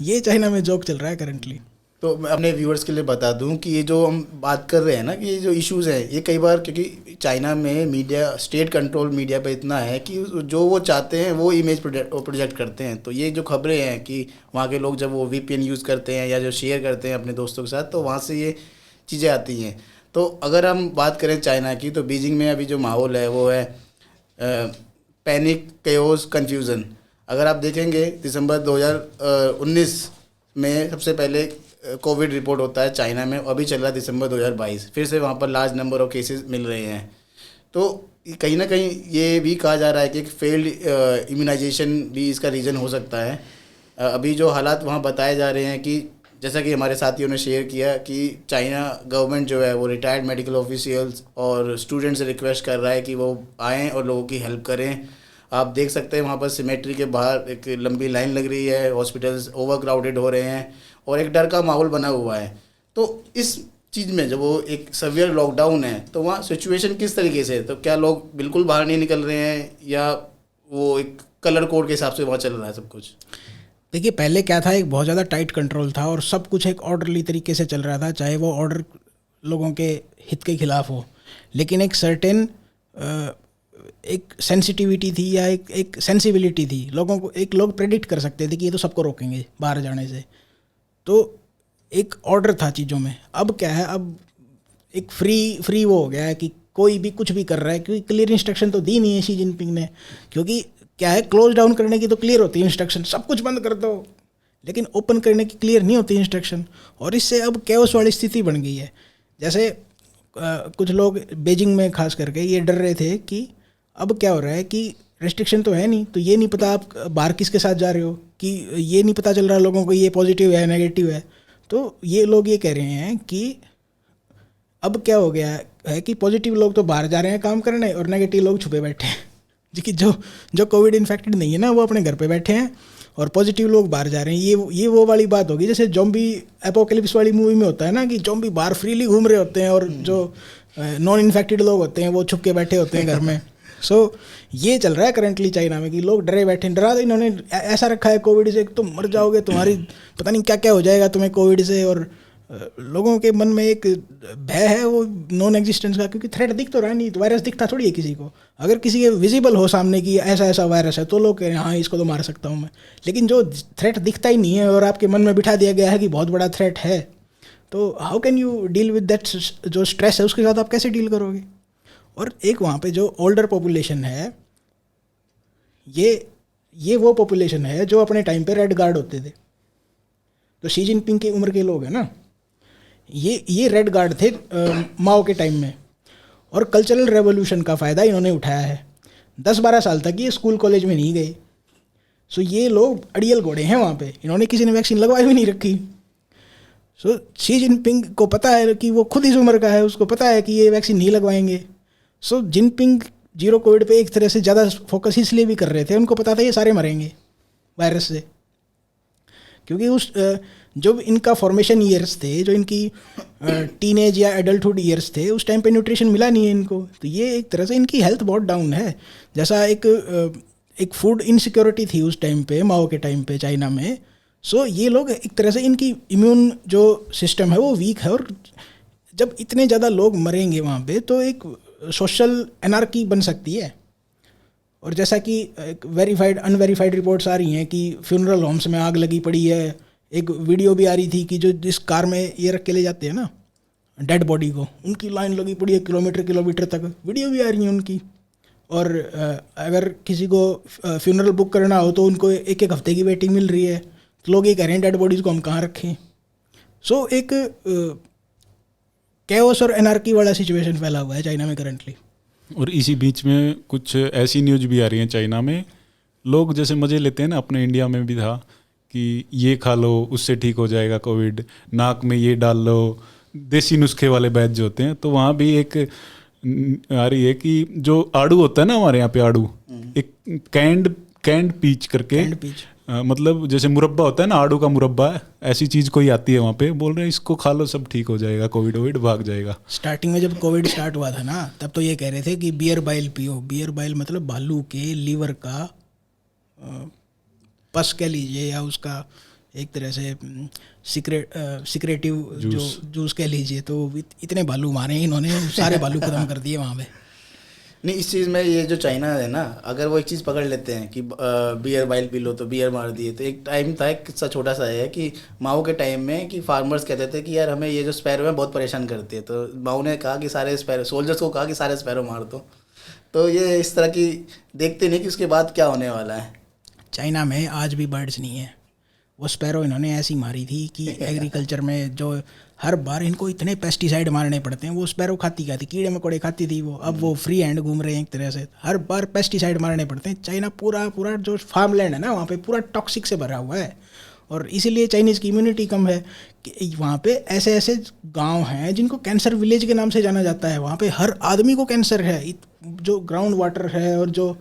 ये चाइना में जोक चल रहा है करंटली। तो मैं अपने व्यूअर्स के लिए बता दूं कि ये जो हम बात कर रहे हैं ना, कि ये जो इश्यूज़ हैं, ये कई बार क्योंकि चाइना में मीडिया, स्टेट कंट्रोल मीडिया पे इतना है कि जो वो चाहते हैं वो इमेज प्रोजेक्ट करते हैं। तो ये जो खबरें हैं कि वहाँ के लोग जब वो VPN यूज़ करते हैं या जो शेयर करते हैं अपने दोस्तों के साथ, तो वहाँ से ये चीज़ें आती हैं। तो अगर हम बात करें चाइना की, तो बीजिंग में अभी जो माहौल है वो है पैनिक, केओस, कन्फ्यूज़न। अगर आप देखेंगे दिसंबर 2019 में सबसे पहले कोविड रिपोर्ट होता है चाइना में, अभी चल रहा है दिसंबर 2022, फिर से वहाँ पर लार्ज नंबर ऑफ केसेस मिल रहे हैं। तो कहीं ना कहीं ये भी कहा जा रहा है कि एक फेल्ड इम्यूनाइजेशन भी इसका रीज़न हो सकता है। अभी जो हालात वहाँ बताए जा रहे हैं कि जैसा कि हमारे साथियों ने शेयर किया कि चाइना गवर्नमेंट जो है वो रिटायर्ड मेडिकल ऑफिशियल्स और स्टूडेंट्स से रिक्वेस्ट कर रहा है कि वो आएँ और लोगों की हेल्प करें। आप देख सकते हैं वहाँ पर सिमेट्री के बाहर एक लंबी लाइन लग रही है, हॉस्पिटल्स ओवर क्राउडेड हो रहे हैं और एक डर का माहौल बना हुआ है। तो इस चीज़ में जब वो एक सवियर लॉकडाउन है तो वहाँ सिचुएशन किस तरीके से है? तो क्या लोग बिल्कुल बाहर नहीं निकल रहे हैं या वो एक कलर कोड के हिसाब से वहाँ चल रहा है सब कुछ? देखिए, पहले क्या था, एक बहुत ज़्यादा टाइट कंट्रोल था और सब कुछ एक ऑर्डरली तरीके से चल रहा था, चाहे वो ऑर्डर लोगों के हित के खिलाफ हो। लेकिन एक सर्टेन एक सेंसिटिविटी थी या एक सेंसिबिलिटी थी लोगों को, एक लोग प्रेडिक्ट कर सकते थे कि ये तो सबको रोकेंगे बाहर जाने से। तो एक ऑर्डर था चीज़ों में। अब क्या है, अब एक फ्री वो हो गया है कि कोई भी कुछ भी कर रहा है, क्योंकि क्लियर इंस्ट्रक्शन तो दी नहीं है शी जिनपिंग ने। क्योंकि क्या है, क्लोज डाउन करने की तो क्लियर होती है इंस्ट्रक्शन, सब कुछ बंद कर दो, लेकिन ओपन करने की क्लियर नहीं होती इंस्ट्रक्शन। और इससे अब कैओस वाली स्थिति बन गई है। जैसे कुछ लोग बीजिंग में खास करके ये डर रहे थे कि अब क्या हो रहा है कि रेस्ट्रिक्शन तो है नहीं, तो ये नहीं पता आप बाहर किसके साथ जा रहे हो, कि ये नहीं पता चल रहा लोगों को ये पॉजिटिव है नेगेटिव है। तो ये लोग ये कह रहे हैं कि अब क्या हो गया है कि पॉजिटिव लोग तो बाहर जा रहे हैं काम करने और नेगेटिव लोग छुपे बैठे हैं। जी, जो कोविड इन्फेक्टेड नहीं है ना, वो अपने घर पे बैठे हैं और पॉजिटिव लोग बाहर जा रहे हैं। ये वो वाली बात होगी जैसे ज़ॉम्बी एपोकलिप्स वाली मूवी में होता है ना, कि ज़ॉम्बी बाहर फ्रीली घूम रहे होते हैं और जो नॉन इन्फेक्टेड लोग होते हैं वो छुप के बैठे होते हैं घर में। सो ये चल रहा है करंटली चाइना में कि लोग डरे बैठे, डरा तो इन्होंने ऐसा रखा है कोविड से, तुम मर जाओगे, तुम्हारी पता नहीं क्या क्या हो जाएगा तुम्हें कोविड से। और लोगों के मन में एक भय है वो नॉन एग्जिस्टेंस का, क्योंकि थ्रेट दिख तो रहा नहीं, तो वायरस दिखता थोड़ी है किसी को। अगर किसी के विजिबल हो सामने कि ऐसा ऐसा वायरस है तो लोग कह रहे हैं हाँ इसको तो मार सकता हूँ मैं। लेकिन जो थ्रेट दिखता ही नहीं है और आपके मन में बिठा दिया गया है कि बहुत बड़ा थ्रेट है, तो how can you deal with that? जो स्ट्रेस है उसके साथ आप कैसे डील करोगे? और एक वहाँ पे जो ओल्डर पॉपुलेशन है, ये वो पॉपुलेशन है जो अपने टाइम पे रेड गार्ड होते थे। तो शी जिनपिंग की उम्र के लोग हैं ना, ये रेड गार्ड थे माओ के टाइम में। और कल्चरल रेवोल्यूशन का फ़ायदा इन्होंने उठाया है। 10-12 साल तक ये स्कूल कॉलेज में नहीं गए। सो ये लोग अड़ियल घोड़े हैं वहाँ पे, इन्होंने किसी ने वैक्सीन लगवाई भी नहीं रखी। सो शी जिनपिंग को पता है कि वो खुद इस उम्र का है, उसको पता है कि ये वैक्सीन नहीं लगवाएंगे। सो जिनपिंग जीरो कोविड पे एक तरह से ज़्यादा फोकस इसलिए भी कर रहे थे, उनको पता था ये सारे मरेंगे वायरस से। क्योंकि उस जो इनका फॉर्मेशन ईयर्स थे, जो इनकी टीनेज या एडल्टहुड ईयर्स थे, उस टाइम पे न्यूट्रिशन मिला नहीं है इनको। तो ये एक तरह से इनकी हेल्थ बहुत डाउन है। जैसा एक फूड इनसिक्योरिटी थी उस टाइम पे, माओ के टाइम पे चाइना में। सो ये लोग एक तरह से इनकी इम्यून जो सिस्टम है वो वीक है। और जब इतने ज़्यादा लोग मरेंगे वहाँ पे तो एक सोशल एनार्की बन सकती है। और जैसा कि वेरीफाइड अनवेरीफाइड रिपोर्ट्स आ रही हैं कि फ्यूनरल होम्स में आग लगी पड़ी है। एक वीडियो भी आ रही थी कि जो जिस कार में ये रख के ले जाते हैं ना डेड बॉडी को, उनकी लाइन लगी पड़ी है किलोमीटर तक, वीडियो भी आ रही है उनकी। और अगर किसी को फ्यूनरल बुक करना हो तो उनको एक हफ्ते की वेटिंग मिल रही है। तो लोग ये कह रहे हैं डेड बॉडीज़ को हम कहाँ रखें। सो एक कैओस और एनार्की वाला सिचुएशन फैला हुआ है चाइना में करंटली। और इसी बीच में कुछ ऐसी न्यूज भी आ रही है चाइना में, लोग जैसे मज़े लेते हैं ना, अपने इंडिया में भी था कि ये खा लो उससे ठीक हो जाएगा कोविड, नाक में ये डाल लो, देसी नुस्खे वाले बैच जो होते हैं। तो वहाँ भी एक आ रही है कि जो आड़ू होता है ना हमारे यहाँ पे, आड़ू एक कैंड पीच करके, मतलब जैसे मुरब्बा होता है ना, आड़ू का मुरब्बा, ऐसी चीज़ कोई आती है वहाँ पे, बोल रहे हैं इसको खा लो सब ठीक हो जाएगा, कोविड भाग जाएगा। स्टार्टिंग में जब कोविड स्टार्ट हुआ था ना, तब तो ये कह रहे थे कि बियर बाइल पियो। बियर बाइल मतलब भालू के लीवर का पस कह लीजिए, या उसका एक तरह से सिक्रेटिव जो जूस कह लीजिए। तो इतने भालू मारे इन्होंने, सारे भालू खत्म कर दिए वहाँ पे। नहीं, इस चीज़ में ये जो चाइना है ना, अगर वो एक चीज़ पकड़ लेते हैं कि बियर बाइल पी लो तो बियर मार दिए। तो एक टाइम था, एक किस्सा छोटा सा है कि माओ के टाइम में कि फार्मर्स कहते थे कि यार हमें ये जो स्पैरो है बहुत परेशान करती है। तो माओ ने कहा कि सारे स्पैरो, सोल्जर्स को कहा कि सारे स्पैरो मार दो। तो ये इस तरह की देखते नहीं कि उसके बाद क्या होने वाला है। चाइना में आज भी बर्ड्स नहीं है। वो स्पैरो इन्होंने ऐसी मारी थी कि एग्रीकल्चर में जो हर बार इनको इतने पेस्टिसाइड मारने पड़ते हैं, वो स्पैरो खाती कीड़े मकोड़े खाती थी वो, अब वो फ्री हैंड घूम रहे हैं एक तरह से, हर बार पेस्टिसाइड मारने पड़ते हैं। चाइना पूरा जो फार्म लैंड है ना वहाँ पे पूरा टॉक्सिक से भरा हुआ है, और इसीलिए चाइनीज़ की इम्यूनिटी कम है कि वहाँ पे ऐसे ऐसे गांव हैं जिनको कैंसर विलेज के नाम से जाना जाता है। वहाँ पे हर आदमी को कैंसर है, जो ग्राउंड वाटर है और जो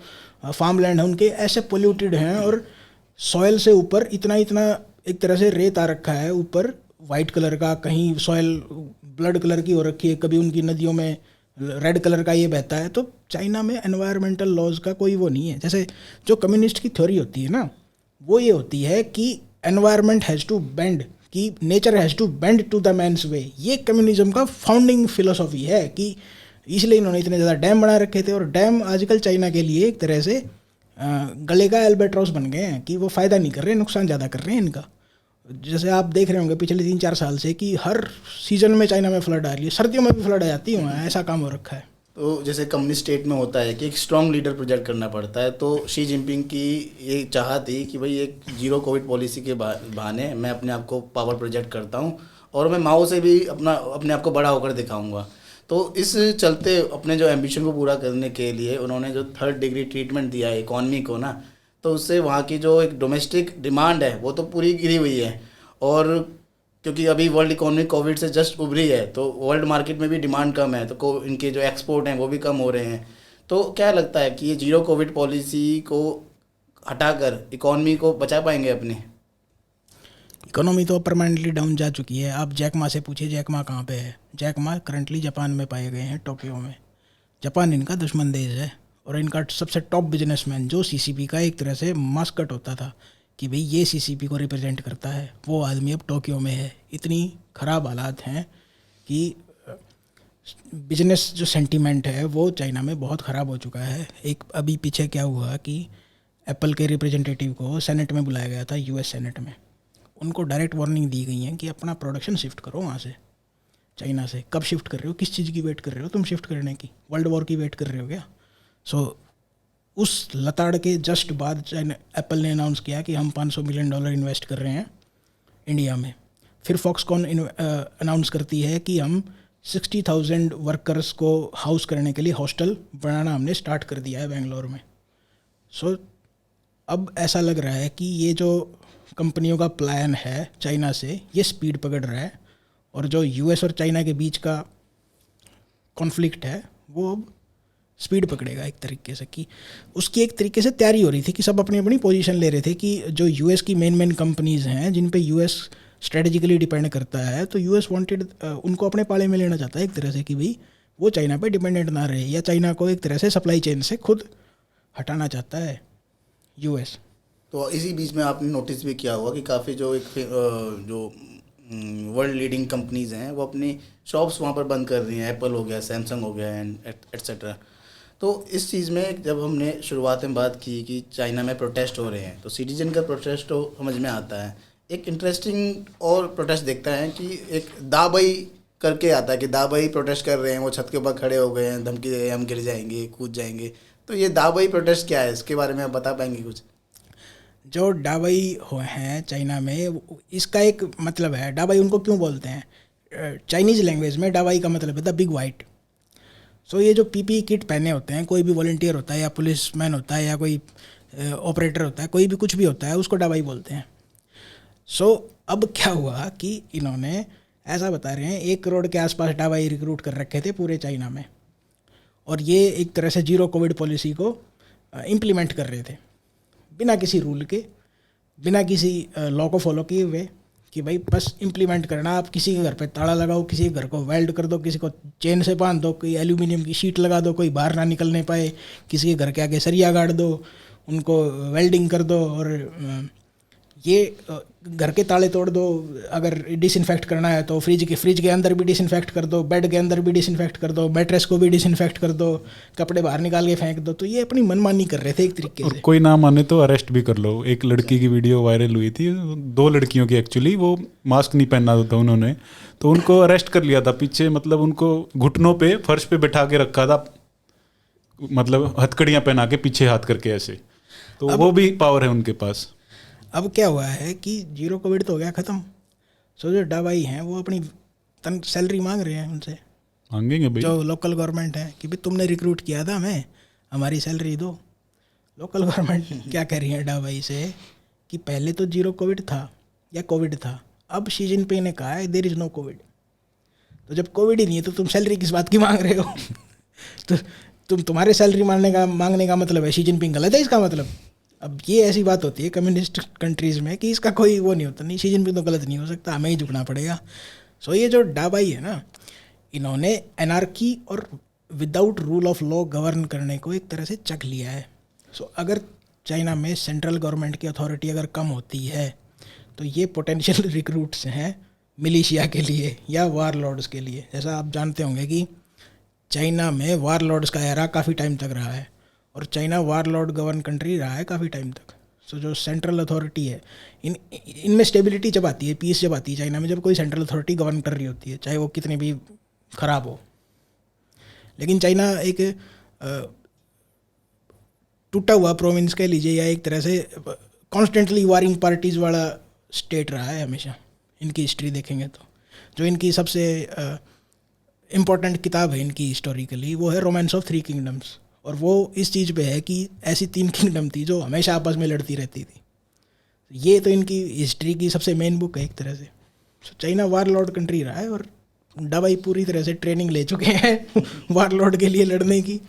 फार्म लैंड है उनके ऐसे पोल्यूटेड हैं, और सॉयल से ऊपर इतना एक तरह से रेत आ रखा है ऊपर वाइट कलर का, कहीं सॉयल ब्लड कलर की हो रखी है, कभी उनकी नदियों में रेड कलर का ये बहता है। तो चाइना में एनवायरमेंटल लॉज का कोई वो नहीं है। जैसे जो कम्युनिस्ट की थ्योरी होती है ना, वो ये होती है कि एनवायरनमेंट हैज़ टू बेंड, कि nature has to bend to the man's way. ये कम्युनिज्म का फाउंडिंग फिलोसॉफी है कि इसलिए इन्होंने इतने ज़्यादा डैम बना रखे थे, और डैम आजकल चाइना के लिए एक तरह से गले का एल्बेट्रॉस बन गए हैं कि वो फ़ायदा नहीं कर रहे, नुकसान ज़्यादा कर रहे हैं इनका। जैसे आप देख रहे होंगे पिछले 3-4 साल से कि हर सीज़न में चाइना में फ्लड आ रही है, सर्दियों में भी फ्लड आ जाती है, ऐसा काम हो रखा है। तो जैसे कम्युनिस्ट स्टेट में होता है कि एक स्ट्रॉन्ग लीडर प्रोजेक्ट करना पड़ता है, तो शी जिनपिंग की ये चाह थी कि भाई एक जीरो कोविड पॉलिसी के बहाने मैं अपने आप को पावर प्रोजेक्ट करता हूँ और मैं माओ से भी अपने आप को बड़ा होकर दिखाऊंगा। तो इस चलते अपने जो एम्बिशन को पूरा करने के लिए उन्होंने जो 3rd डिग्री ट्रीटमेंट दिया है इकॉनमी को ना, तो उससे वहाँ की जो एक डोमेस्टिक डिमांड है वो तो पूरी गिरी हुई है, और क्योंकि अभी वर्ल्ड इकोनॉमी कोविड से जस्ट उभरी है तो वर्ल्ड मार्केट में भी डिमांड कम है, तो इनके जो एक्सपोर्ट हैं वो भी कम हो रहे हैं। तो क्या लगता है कि ये जीरो कोविड पॉलिसी को हटाकर इकोनॉमी को बचा पाएंगे अपनी? इकोनॉमी तो परमानेंटली डाउन जा चुकी है। आप जैक मा से पूछिए जैक मा कहाँ पे है। जैक मा करंटली जापान में पाए गए हैं, टोक्यो में। जापान इनका दुश्मन देश है, और इनका सबसे टॉप बिजनेसमैन जो सीसीपी का एक तरह से मास्कट होता था कि भाई ये सीसीपी को रिप्रेजेंट करता है, वो आदमी अब टोक्यो में है। इतनी ख़राब हालात हैं कि बिजनेस जो सेंटीमेंट है वो चाइना में बहुत ख़राब हो चुका है। एक अभी पीछे क्या हुआ कि एप्पल के रिप्रेजेंटेटिव को सेनेट में बुलाया गया था, यूएस सेनेट में। उनको डायरेक्ट वार्निंग दी गई है कि अपना प्रोडक्शन शिफ्ट करो वहाँ से, चाइना से। कब शिफ्ट कर रहे हो, किस चीज़ की वेट कर रहे हो तुम शिफ्ट करने की? वर्ल्ड वॉर की वेट कर रहे हो क्या? सो उस लताड़ के जस्ट बाद एप्पल ने अनाउंस किया कि हम $500 मिलियन इन्वेस्ट कर रहे हैं इंडिया में। फिर फॉक्सकॉन अनाउंस करती है कि हम 60,000 वर्कर्स को हाउस करने के लिए हॉस्टल बनाना हमने स्टार्ट कर दिया है बेंगलोर में। सो अब ऐसा लग रहा है कि ये जो कंपनियों का प्लान है चाइना से, ये स्पीड पकड़ रहा है, और जो यूएस और चाइना के बीच का कॉन्फ्लिक्ट है वो अब स्पीड पकड़ेगा एक तरीके से। कि उसकी एक तरीके से तैयारी हो रही थी कि सब अपनी अपनी पोजीशन ले रहे थे कि जो यूएस की मेन कंपनीज़ हैं जिन पे यूएस स्ट्रेटेजिकली डिपेंड करता है, तो यूएस वांटेड उनको अपने पाले में लेना चाहता है एक तरह से कि भाई वो चाइना पे डिपेंडेंट ना रहे, या चाइना को एक तरह से सप्लाई चेन से खुद हटाना चाहता है यूएस। तो इसी बीच में आपने नोटिस भी किया होगा कि काफ़ी जो वर्ल्ड लीडिंग कंपनीज़ हैं वो अपनी शॉप्स वहाँ पर बंद कर रही हैं। एप्पल हो गया, सैमसंग हो गया एंड एट्सेट्रा। तो इस चीज़ में जब हमने शुरुआत में बात की कि चाइना में प्रोटेस्ट हो रहे हैं, तो सिटीजन का प्रोटेस्ट तो समझ में आता है। एक इंटरेस्टिंग और प्रोटेस्ट देखता है कि एक दाबाई करके आता है कि दाबाई प्रोटेस्ट कर रहे हैं, वो छत के ऊपर खड़े हो गए हैं, धमकी दे हम गिर जाएंगे, कूद जाएंगे। तो ये दाबाई प्रोटेस्ट क्या है, इसके बारे में आप बता पाएंगे कुछ? जो डाबाई हो हैं चाइना में, इसका एक मतलब है। डाबाई उनको क्यों बोलते हैं? चाइनीज़ लैंग्वेज में डाबाई का मतलब है द बिग वाइट। सो ये जो पीपी किट पहने होते हैं, कोई भी वॉलंटियर होता है या पुलिसमैन होता है या कोई ऑपरेटर होता है, कोई भी कुछ भी होता है, उसको डाबाई बोलते हैं। सो अब क्या हुआ कि इन्होंने ऐसा बता रहे हैं 1 करोड़ के आसपास डाबाई रिक्रूट कर रखे थे पूरे चाइना में, और ये एक तरह से जीरो कोविड पॉलिसी को इम्प्लीमेंट कर रहे थे बिना किसी रूल के, बिना किसी लॉ को फॉलो किए हुए, कि भाई बस इम्प्लीमेंट करना। आप किसी के घर पे ताला लगाओ, किसी के घर को वेल्ड कर दो, किसी को चेन से बांध दो, कोई एल्यूमिनियम की शीट लगा दो, कोई बाहर ना निकलने पाए, किसी के घर के आगे सरिया गाड़ दो, उनको वेल्डिंग कर दो, और ये घर के ताले तोड़ दो। अगर डिसइंफेक्ट करना है तो फ्रिज के अंदर भी डिसइंफेक्ट कर दो, बेड के अंदर भी डिसइंफेक्ट कर दो, मैट्रेस को भी डिसइंफेक्ट कर दो, कपड़े बाहर निकाल के फेंक दो। तो ये अपनी मनमानी कर रहे थे एक तरीके से। और कोई ना माने तो अरेस्ट भी कर लो। एक लड़की की वीडियो वायरल हुई थी, 2 लड़कियों की एक्चुअली, वो मास्क नहीं पहना था उन्होंने, तो उनको अरेस्ट कर लिया था पीछे। मतलब उनको घुटनों पे फर्श पे बैठा के रखा था, मतलब हथकड़ियाँ पहना के पीछे हाथ करके ऐसे। तो वो भी पावर है उनके पास। अब क्या हुआ है कि जीरो कोविड तो हो गया ख़त्म, सो जो दवाई हैं वो अपनी सैलरी मांग रहे हैं उनसे, मांगेंगे भाई। जो लोकल गवर्नमेंट है कि भाई तुमने रिक्रूट किया था हमें, हमारी सैलरी दो। लोकल गवर्नमेंट क्या कह रही है दवाई से कि पहले तो जीरो कोविड था या कोविड था, अब शी जिनपिंग ने कहा है देयर इज़ नो कोविड। तो जब कोविड ही नहीं है तो तुम सैलरी किस बात की मांग रहे हो? तो तुम्हारे सैलरी मांगने का मतलब है शी जिनपिंग गलत है, इसका मतलब। अब ये ऐसी बात होती है कम्युनिस्ट कंट्रीज़ में कि इसका कोई वो नहीं होता, नहीं शी जिनपिंग तो गलत नहीं हो सकता, हमें ही झुकना पड़ेगा। सो ये जो दवाई है ना, इन्होंने एनार्की और without rule of law govern करने को एक तरह से चख लिया है। सो अगर चाइना में सेंट्रल गवर्नमेंट की अथॉरिटी अगर कम होती है तो ये पोटेंशियल रिक्रूट्स हैं मिलिशिया के लिए या वार लॉर्ड्स के लिए। जैसा आप जानते होंगे कि चाइना में वार लॉर्ड्स का एरा काफ़ी टाइम तक रहा है और China war Lord govern country रहा है काफ़ी टाइम तक। सो जो सेंट्रल अथॉरिटी है, इनमें स्टेबिलिटी जब आती है, पीस जब आती है चाइना में, जब कोई सेंट्रल अथॉरिटी गवर्न कर रही होती है, चाहे वो कितनी भी ख़राब हो। लेकिन चाइना एक टूटा हुआ प्रोविंस कह लीजिए या एक तरह से कॉन्स्टेंटली वारिंग पार्टीज़ वाला स्टेट रहा है हमेशा। इनकी हिस्ट्री देखेंगे तो जो इनकी सबसे इम्पोर्टेंट किताब है इनकी हिस्टोरिकली, वो है रोमांस ऑफ थ्री किंगडम्स, और वो इस चीज़ पे है कि ऐसी 3 किंगडम थी जो हमेशा आपस में लड़ती रहती थी। ये तो इनकी हिस्ट्री की सबसे मेन बुक है एक तरह से। So China war Lord country रहा है और दवाई पूरी तरह से ट्रेनिंग ले चुके हैं वार लॉर्ड के लिए लड़ने की।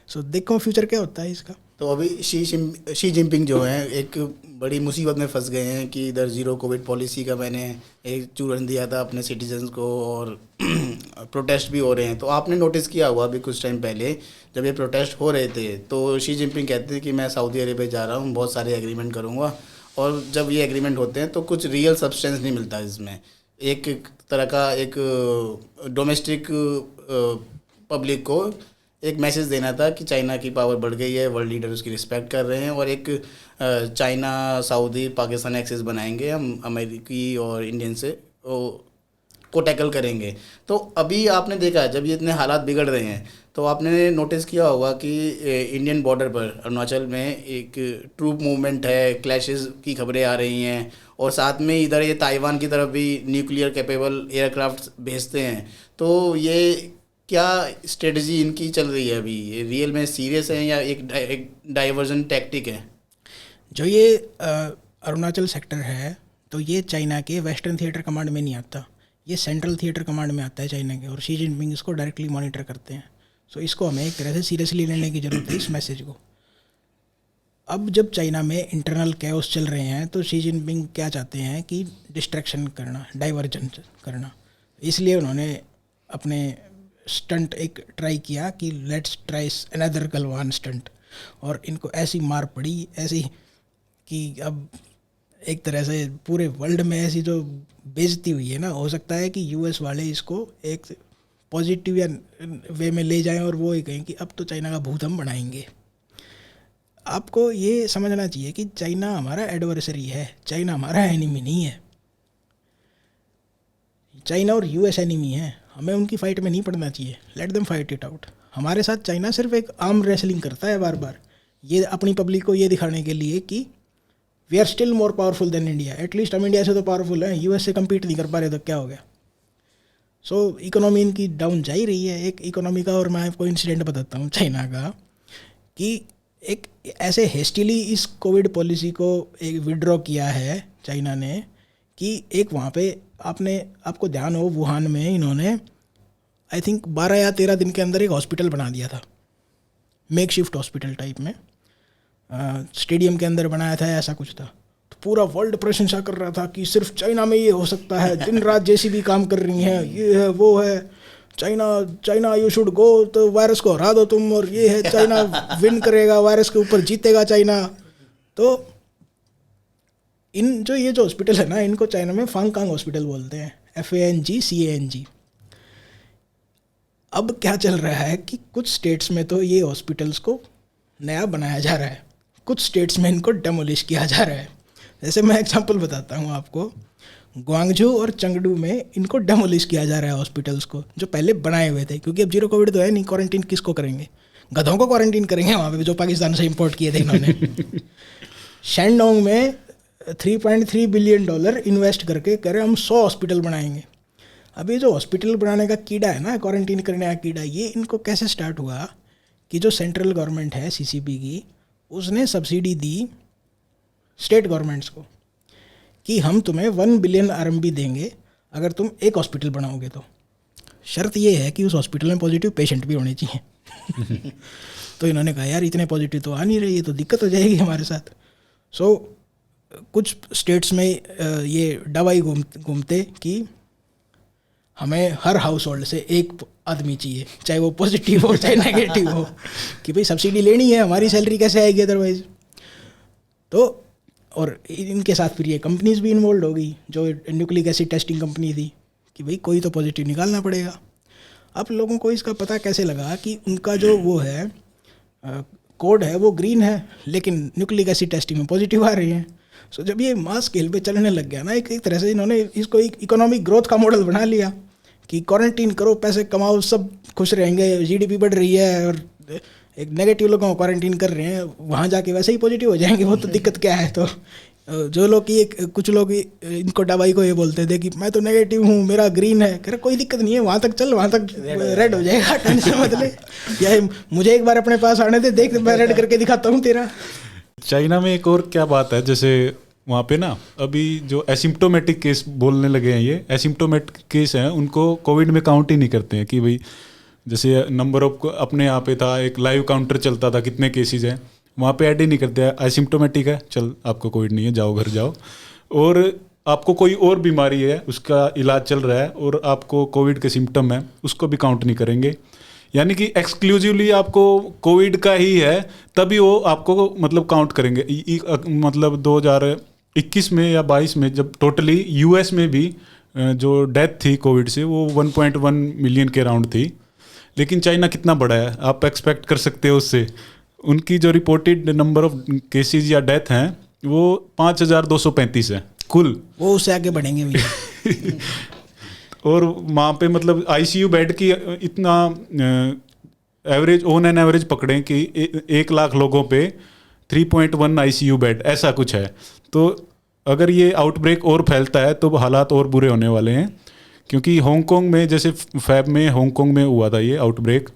सो देखो फ्यूचर क्या होता है इसका। तो अभी शी जिनपिंग जो है एक बड़ी मुसीबत में फंस गए हैं कि इधर ज़ीरो कोविड पॉलिसी का मैंने एक चूरन दिया था अपने सिटीजन्स को और प्रोटेस्ट भी हो रहे हैं। तो आपने नोटिस किया हुआ अभी कुछ टाइम पहले जब ये प्रोटेस्ट हो रहे थे तो शी जिनपिंग कहते हैं कि मैं सऊदी अरेबिया जा रहा हूँ, बहुत सारे एग्रीमेंट करूँगा, और जब ये एग्रीमेंट होते हैं तो कुछ रियल सब्सटेंस नहीं मिलता इसमें। एक तरह का एक डोमेस्टिक पब्लिक को एक मैसेज देना था कि चाइना की पावर बढ़ गई है, वर्ल्ड लीडर उसकी रिस्पेक्ट कर रहे हैं, और एक चाइना सऊदी पाकिस्तान एक्सिस बनाएंगे, हम अमेरिकी और इंडियन से को टैकल करेंगे। तो अभी आपने देखा जब ये इतने हालात बिगड़ रहे हैं तो आपने नोटिस किया होगा कि इंडियन बॉर्डर पर अरुणाचल में एक ट्रूप मूवमेंट है, क्लैशेस की खबरें आ रही हैं, और साथ में इधर ये ताइवान की तरफ भी न्यूक्लियर कैपेबल एयरक्राफ्ट भेजते हैं। तो ये क्या स्ट्रेटजी इनकी चल रही है अभी, ये रियल में सीरियस है या एक डाइवर्जन टैक्टिक है? जो ये अरुणाचल सेक्टर है तो ये चाइना के वेस्टर्न थिएटर कमांड में नहीं आता, ये सेंट्रल थिएटर कमांड में आता है चाइना के, और शी जिनपिंग इसको डायरेक्टली मॉनिटर करते हैं। सो इसको हमें एक तरह से सीरियसली लेने की ज़रूरत है इस मैसेज को। अब जब चाइना में इंटरनल कैओस चल रहे हैं तो शी जिनपिंग क्या चाहते हैं कि डिस्ट्रैक्शन करना, डाइवर्जन करना। इसलिए उन्होंने अपने स्टंट एक ट्राई किया कि let's try another Galwan stunt, और इनको ऐसी मार पड़ी ऐसी कि अब एक तरह से पूरे वर्ल्ड में ऐसी जो बेइज्जती हुई है ना, हो सकता है कि यूएस वाले इसको एक पॉजिटिव या वे में ले जाएं और वो ही कहें कि अब तो चाइना का भूत हम बनाएंगे। आपको ये समझना चाहिए कि चाइना हमारा एडवर्सरी है, चाइना हमारा एनिमी नहीं है। चाइना और यूएस एनिमी है, हमें उनकी फ़ाइट में नहीं पड़ना चाहिए। Let them fight it out. हमारे साथ चाइना सिर्फ एक आर्म रेसलिंग करता है बार बार, ये अपनी पब्लिक को ये दिखाने के लिए कि we are still more powerful than India. At least हम इंडिया से तो पावरफुल हैं, यूएस से कम्पीट नहीं कर पा रहे तो क्या हो गया। सो इकोनॉमी इनकी डाउन जा ही रही है। एक इकोनॉमी का, और मैं आपको इंसिडेंट बताता हूँ चाइना का, कि एक ऐसे हेस्टिली इस कोविड पॉलिसी को एक विड्रॉ किया है चाइना ने कि एक वहाँ पे आपको ध्यान हो वुहान में इन्होंने आई थिंक 12 या 13 दिन के अंदर एक हॉस्पिटल बना दिया था, मेक शिफ्ट हॉस्पिटल टाइप में, स्टेडियम के अंदर बनाया था, ऐसा कुछ था। तो पूरा वर्ल्ड प्रशंसा कर रहा था कि सिर्फ चाइना में ये हो सकता है, दिन रात जैसी भी काम कर रही हैं, ये है वो है, चाइना यू शुड गो, तो वायरस को हरा दो तुम, और ये है चाइना विन करेगा, वायरस के ऊपर जीतेगा चाइना। तो ये जो हॉस्पिटल है ना, इनको चाइना में फांगकांग हॉस्पिटल बोलते हैं, FANGCANG। अब क्या चल रहा है कि कुछ स्टेट्स में तो ये हॉस्पिटल्स को नया बनाया जा रहा है, कुछ स्टेट्स में इनको डेमोलिश किया जा रहा है। जैसे मैं एग्जांपल बताता हूँ आपको, ग्वांगझू और चंगडू में इनको डेमोलिश किया जा रहा है हॉस्पिटल्स को, जो पहले बनाए हुए थे, क्योंकि अब जीरो कोविड तो है नहीं, क्वारंटीन किसको करेंगे, गधों को क्वारंटीन करेंगे वहाँ पे जो पाकिस्तान से इंपोर्ट किए थे इन्होंने। शैंडोंग में $3.3 बिलियन इन्वेस्ट करके कह रहे हैं हम 100 हॉस्पिटल बनाएंगे। अब ये जो हॉस्पिटल बनाने का कीड़ा है ना, क्वारंटीन करने का कीड़ा, ये इनको कैसे स्टार्ट हुआ कि जो सेंट्रल गवर्नमेंट है सीसीपी की, उसने सब्सिडी दी स्टेट गवर्नमेंट्स को कि हम तुम्हें 1 बिलियन RMB देंगे अगर तुम एक हॉस्पिटल बनाओगे तो। शर्त ये है कि उस हॉस्पिटल में पॉजिटिव पेशेंट भी होने चाहिए। तो इन्होंने कहा यार इतने पॉजिटिव तो आ नहीं रही है, तो दिक्कत हो जाएगी हमारे साथ। सो कुछ स्टेट्स में ये दवाई घूमते कि हमें हर हाउस होल्ड से एक आदमी चाहिए, चाहे वो पॉजिटिव हो चाहे नेगेटिव हो, कि भाई सब्सिडी लेनी है, हमारी सैलरी कैसे आएगी अदरवाइज। तो और इनके साथ फिर ये कंपनीज भी इन्वॉल्व हो गई, जो न्यूक्लिक एसिड टेस्टिंग कंपनी थी, कि भाई कोई तो पॉजिटिव निकालना पड़ेगा। अब लोगों को इसका पता कैसे लगा कि उनका जो वो है कोड है वो ग्रीन है, लेकिन न्यूक्लिक एसिड टेस्टिंग में पॉजिटिव आ रही हैं। सो जब ये मास स्केल पे चलने लग गया ना, एक तरह से इन्होंने इसको एक इकोनॉमिक ग्रोथ का मॉडल बना लिया कि क्वारंटीन करो, पैसे कमाओ, सब खुश रहेंगे, GDP बढ़ रही है, और एक नेगेटिव लोगों को क्वारंटीन कर रहे हैं, वहाँ जाके वैसे ही पॉजिटिव हो जाएंगे, वो तो दिक्कत क्या है। तो जो लोग की कुछ लोग इनको दवाई को ये बोलते थे कि मैं तो नेगेटिव हूँ, मेरा ग्रीन है, कह रहे कोई दिक्कत नहीं है, वहाँ तक चल, वहाँ तक रेड हो जाएगा, टेंशन मत ले, या मुझे एक बार अपने पास आने दे, देख मैं रेड करके दिखाता हूँ तेरा। चाइना में एक और क्या बात है, जैसे वहाँ पे ना अभी जो एसिम्प्टोमेटिक केस बोलने लगे हैं, ये एसिम्प्टोमेटिक केस हैं, उनको कोविड में काउंट ही नहीं करते हैं। कि भाई जैसे नंबर ऑफ अपने यहाँ पे था, एक लाइव काउंटर चलता था कितने केसेस हैं, वहाँ पे ऐड ही नहीं करते हैं, एसिम्प्टोमेटिक है, चल आपको कोविड नहीं है, जाओ घर जाओ। और आपको कोई और बीमारी है, उसका इलाज चल रहा है और आपको कोविड के सिम्टम है, उसको भी काउंट नहीं करेंगे। यानी कि एक्सक्लूसिवली आपको कोविड का ही है तभी वो आपको मतलब काउंट करेंगे। मतलब 2021 में या 22 में जब टोटली US में भी जो डेथ थी कोविड से वो 1.1 मिलियन के राउंड थी, लेकिन चाइना कितना बड़ा है आप एक्सपेक्ट कर सकते हो उससे। उनकी जो रिपोर्टेड नंबर ऑफ केसेस या डेथ हैं वो 5235 है कुल, वो उससे आगे बढ़ेंगे भी। और वहाँ पे मतलब ICU बेड की इतना एवरेज ऑन एन एवरेज पकड़ें कि 1 लाख लोगों पे 3.1 ICU बेड ऐसा कुछ है। तो अगर ये आउटब्रेक और फैलता है तो हालात और बुरे होने वाले हैं, क्योंकि हांगकांग में जैसे फैब में हांगकांग में हुआ था ये आउटब्रेक।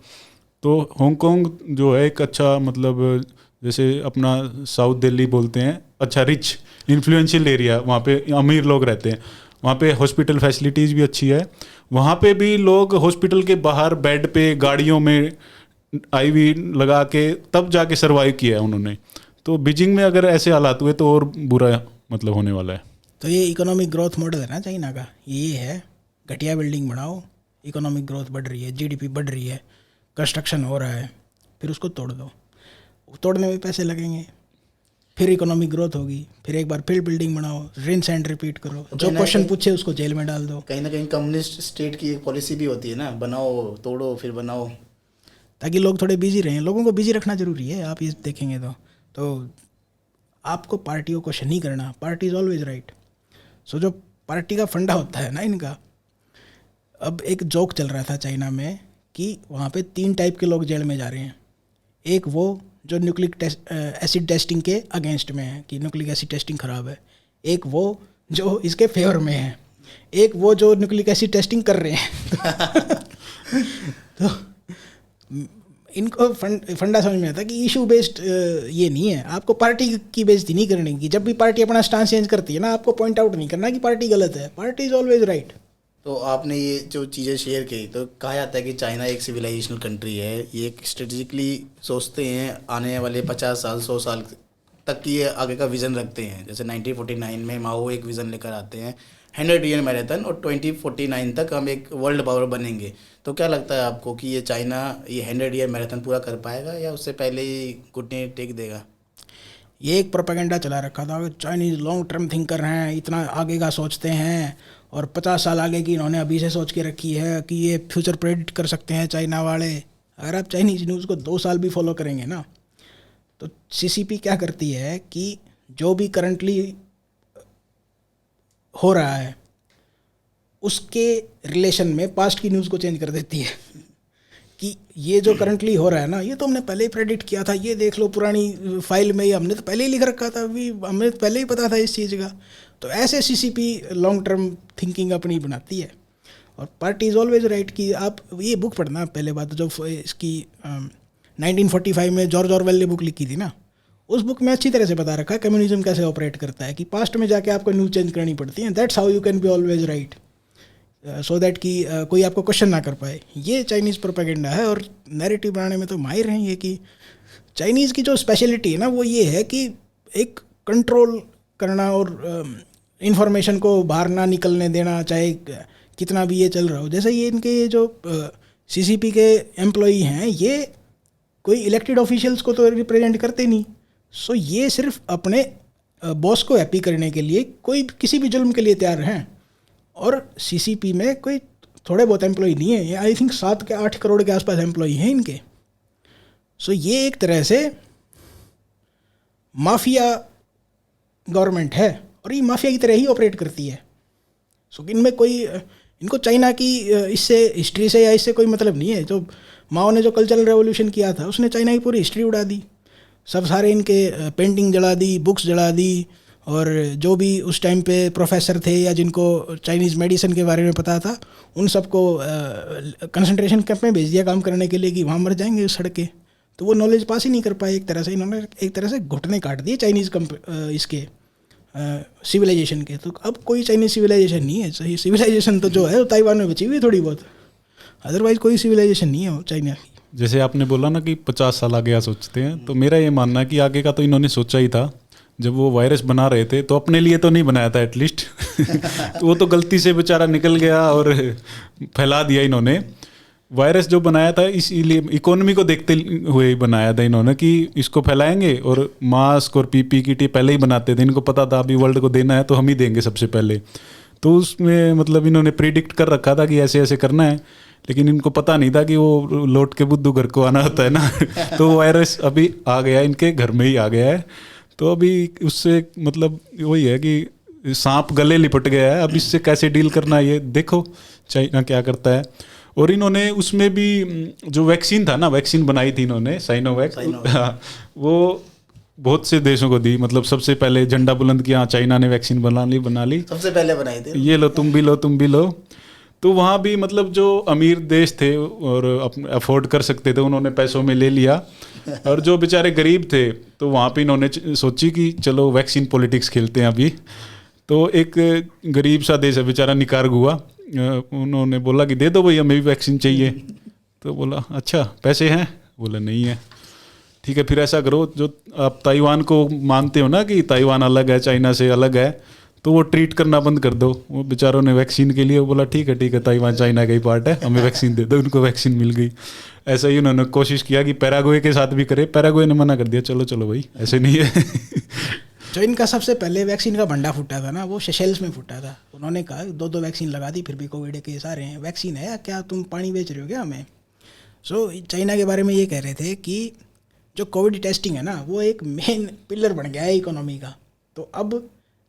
तो हांगकांग जो है एक अच्छा मतलब जैसे अपना साउथ दिल्ली बोलते हैं, अच्छा रिच इन्फ्लुएंशियल एरिया, वहाँ पे अमीर लोग रहते हैं, वहाँ पे हॉस्पिटल फैसिलिटीज़ भी अच्छी है। वहाँ पे भी लोग हॉस्पिटल के बाहर बेड पे गाड़ियों में IV लगा के तब जाके सर्वाइव किया है उन्होंने। तो बीजिंग में अगर ऐसे हालात हुए तो और बुरा मतलब होने वाला है। तो ये इकोनॉमिक ग्रोथ मॉडल है ना चाइना का, ये है घटिया बिल्डिंग बनाओ, इकोनॉमिक ग्रोथ बढ़ रही है, GDP बढ़ रही है, कंस्ट्रक्शन हो रहा है, फिर उसको तोड़ दो, तोड़ने में पैसे लगेंगे, फिर इकोनॉमिक ग्रोथ होगी, फिर एक बार फिर बिल्डिंग बनाओ, रिंस एंड रिपीट करो, जो क्वेश्चन पूछे उसको जेल में डाल दो। कहीं ना कहीं कम्युनिस्ट स्टेट की एक पॉलिसी भी होती है ना, बनाओ तोड़ो फिर बनाओ, ताकि लोग थोड़े बिजी रहें। लोगों को बिजी रखना जरूरी है। आप ये देखेंगे तो आपको पार्टियों को क्वेश्चन नहीं करना, पार्टी इज़ ऑलवेज राइट। सो जो पार्टी का फंडा होता है ना इनका, अब एक जोक चल रहा था चाइना में कि वहाँ पे 3 टाइप के लोग जेल में जा रहे हैं। एक वो जो न्यूक्लिक एसिड टेस्टिंग के अगेंस्ट में है कि न्यूक्लिक एसिड टेस्टिंग ख़राब है, एक वो जो इसके फेवर में है, एक वो जो न्यूक्लिक एसिड टेस्टिंग कर रहे हैं। तो इनको फंडा समझ में आता है कि इशू बेस्ड ये नहीं है, आपको पार्टी की बेइज्जती नहीं करने की। जब भी पार्टी अपना स्टांस चेंज करती है ना, आपको पॉइंट आउट नहीं करना कि पार्टी गलत है, पार्टी इज़ ऑलवेज राइट। तो आपने ये जो चीज़ें शेयर की, तो कहा जाता है कि चाइना एक सिविलाइजेशनल कंट्री है, ये एक स्ट्रेटेजिकली सोचते हैं आने वाले 50 साल 100 साल तक की ये आगे का विज़न रखते हैं। जैसे 1949 में माओ एक विज़न लेकर आते हैं 100 ईयर मैराथन, और 2049 तक हम एक वर्ल्ड पावर बनेंगे। तो क्या लगता है आपको कि ये चाइना ये 100 ईयर मैराथन पूरा कर पाएगा या उससे पहले ही घुटने टेक देगा? ये एक प्रोपेगेंडा चला रखा था कि चाइनीज़ लॉन्ग टर्म थिंकर हैं, इतना आगे का सोचते हैं, और 50 साल आगे की इन्होंने अभी से सोच के रखी है कि ये फ्यूचर प्रेडिक्ट कर सकते हैं चाइना वाले। अगर आप चाइनीज़ न्यूज़ को 2 साल भी फॉलो करेंगे ना, तो CCP क्या करती है कि जो भी करंटली हो रहा है उसके रिलेशन में पास्ट की न्यूज़ को चेंज कर देती है कि ये जो करंटली हो रहा है ना, ये तो हमने पहले ही प्रेडिक्ट किया था, ये देख लो पुरानी फाइल में ही हमने तो पहले ही लिख रखा था, अभी हमें तो पहले ही पता था इस चीज़ का। तो ऐसे सीसीपी लॉन्ग टर्म थिंकिंग अपनी बनाती है। और पार्टी इज़ ऑलवेज राइट कि आप ये बुक पढ़ना, पहले बात जो इसकी 1945 में जॉर्ज ऑरवेल ने बुक लिखी थी ना, उस बुक में अच्छी तरह से बता रखा है कम्युनिज्म कैसे ऑपरेट करता है, कि पास्ट में जाके आपको न्यूज़ चेंज करनी पड़ती है। That's how you can be always right, so that कि कोई आपको क्वेश्चन ना कर पाए। ये चाइनीज़ प्रोपेगेंडा है, और नैरेटिव बनाने में तो माहिर हैं ये। कि चाइनीज़ की जो स्पेशलिटी है ना, वो ये है कि एक कंट्रोल करना और इंफॉर्मेशन को बाहर ना निकलने देना, चाहे कितना भी ये चल रहा हो। जैसे ये इनके जो सीसीपी के एम्प्लॉई हैं, ये कोई इलेक्टेड ऑफिशियल्स को तो रिप्रेजेंट करते नहीं। सो ये सिर्फ अपने बॉस को हैप्पी करने के लिए कोई किसी भी जुल्म के लिए तैयार हैं। और सीसीपी में कोई थोड़े बहुत एम्प्लॉई नहीं है, आई थिंक 7 के 8 करोड़ के आसपास एम्प्लॉई हैं इनके। सो ये एक तरह से माफिया गवर्नमेंट है, और ये माफिया की तरह ही ऑपरेट करती है। सो इनमें कोई, इनको चाइना की इससे हिस्ट्री से या इससे कोई मतलब नहीं है। जो माओ ने जो कल्चरल रेवोल्यूशन किया था, उसने चाइना की पूरी हिस्ट्री उड़ा दी, सब सारे इनके पेंटिंग जला दी, बुक्स जला दी, और जो भी उस टाइम पे प्रोफेसर थे या जिनको चाइनीज़ मेडिसिन के बारे में पता था, उन सबको कंसंट्रेशन कैंप में भेज दिया काम करने के लिए कि वहाँ मर जाएंगे सड़ के। तो वो नॉलेज पास ही नहीं कर पाए। एक तरह से इन्होंने एक तरह से घुटने काट दिए चाइनीज़ इसके सिविलाइजेशन के। तो अब कोई चाइनीज़ सिविलाइजेशन नहीं है। सही सिविलाइजेशन तो जो है वो ताइवान में बची हुई है थोड़ी बहुत, अदरवाइज कोई सिविलाइजेशन नहीं है वो चाइना की। जैसे आपने बोला ना कि 50 साल आगे सोचते हैं, तो मेरा ये मानना है कि आगे का तो इन्होंने सोचा ही था। जब वो वायरस बना रहे थे तो अपने लिए तो नहीं बनाया था एटलीस्ट तो वो तो गलती से बेचारा निकल गया और फैला दिया इन्होंने। वायरस जो बनाया था इसीलिए इकोनॉमी को देखते हुए ही बनाया था इन्होंने, कि इसको फैलाएंगे। और मास्क और पीपी किट पहले ही बनाते थे, इनको पता था अभी वर्ल्ड को देना है तो हम ही देंगे सबसे पहले। तो उसमें मतलब इन्होंने प्रिडिक्ट कर रखा था कि ऐसे ऐसे करना है, लेकिन इनको पता नहीं था कि वो लौट के बुद्धू घर को आना होता है ना तो वायरस अभी आ गया, इनके घर में ही आ गया है। तो अभी उससे मतलब वही है कि सांप गले लिपट गया है, अब इससे कैसे डील करना है ये देखो चाइना क्या करता है। और इन्होंने उसमें भी जो वैक्सीन था ना, वैक्सीन बनाई थी इन्होंने साइनोवैक, वो बहुत से देशों को दी। मतलब सबसे पहले झंडा बुलंद किया, चाइना ने वैक्सीन बना ली सबसे पहले बनाई थी, ये लो तुम भी लो। तो वहाँ भी मतलब जो अमीर देश थे और अफोर्ड कर सकते थे उन्होंने पैसों में ले लिया, और जो बेचारे गरीब थे तो वहाँ पे इन्होंने सोची कि चलो वैक्सीन पॉलिटिक्स खेलते हैं अभी। तो एक गरीब सा देश है बेचारा निकारागुआ, उन्होंने बोला कि दे दो भाई हमें भी वैक्सीन चाहिए। तो बोला अच्छा पैसे हैं, बोला नहीं है, ठीक है फिर ऐसा करो, जो आप ताइवान को मानते हो ना कि ताइवान अलग है चाइना से अलग है, तो वो ट्रीट करना बंद कर दो। वो बेचारों ने वैक्सीन के लिए बोला ठीक है ताइवान चाइना का ही पार्ट है, हमें वैक्सीन दे दो, उनको वैक्सीन मिल गई। ऐसा ही उन्होंने कोशिश किया कि पैराग्वे के साथ भी करे, पैराग्वे ने मना कर दिया, चलो भाई ऐसे नहीं है जो इनका सबसे पहले वैक्सीन का भंडा फूटा था ना, वो सेशेल्स में फूटा था। उन्होंने कहा 2 वैक्सीन लगा दी, फिर भी कोविड के केस आ रहे हैं, वैक्सीन है क्या, तुम पानी बेच रहे हो क्या हमें। सो चाइना के बारे में ये कह रहे थे कि जो कोविड टेस्टिंग है ना, वो एक मेन पिलर बन गया है इकोनॉमी का। तो अब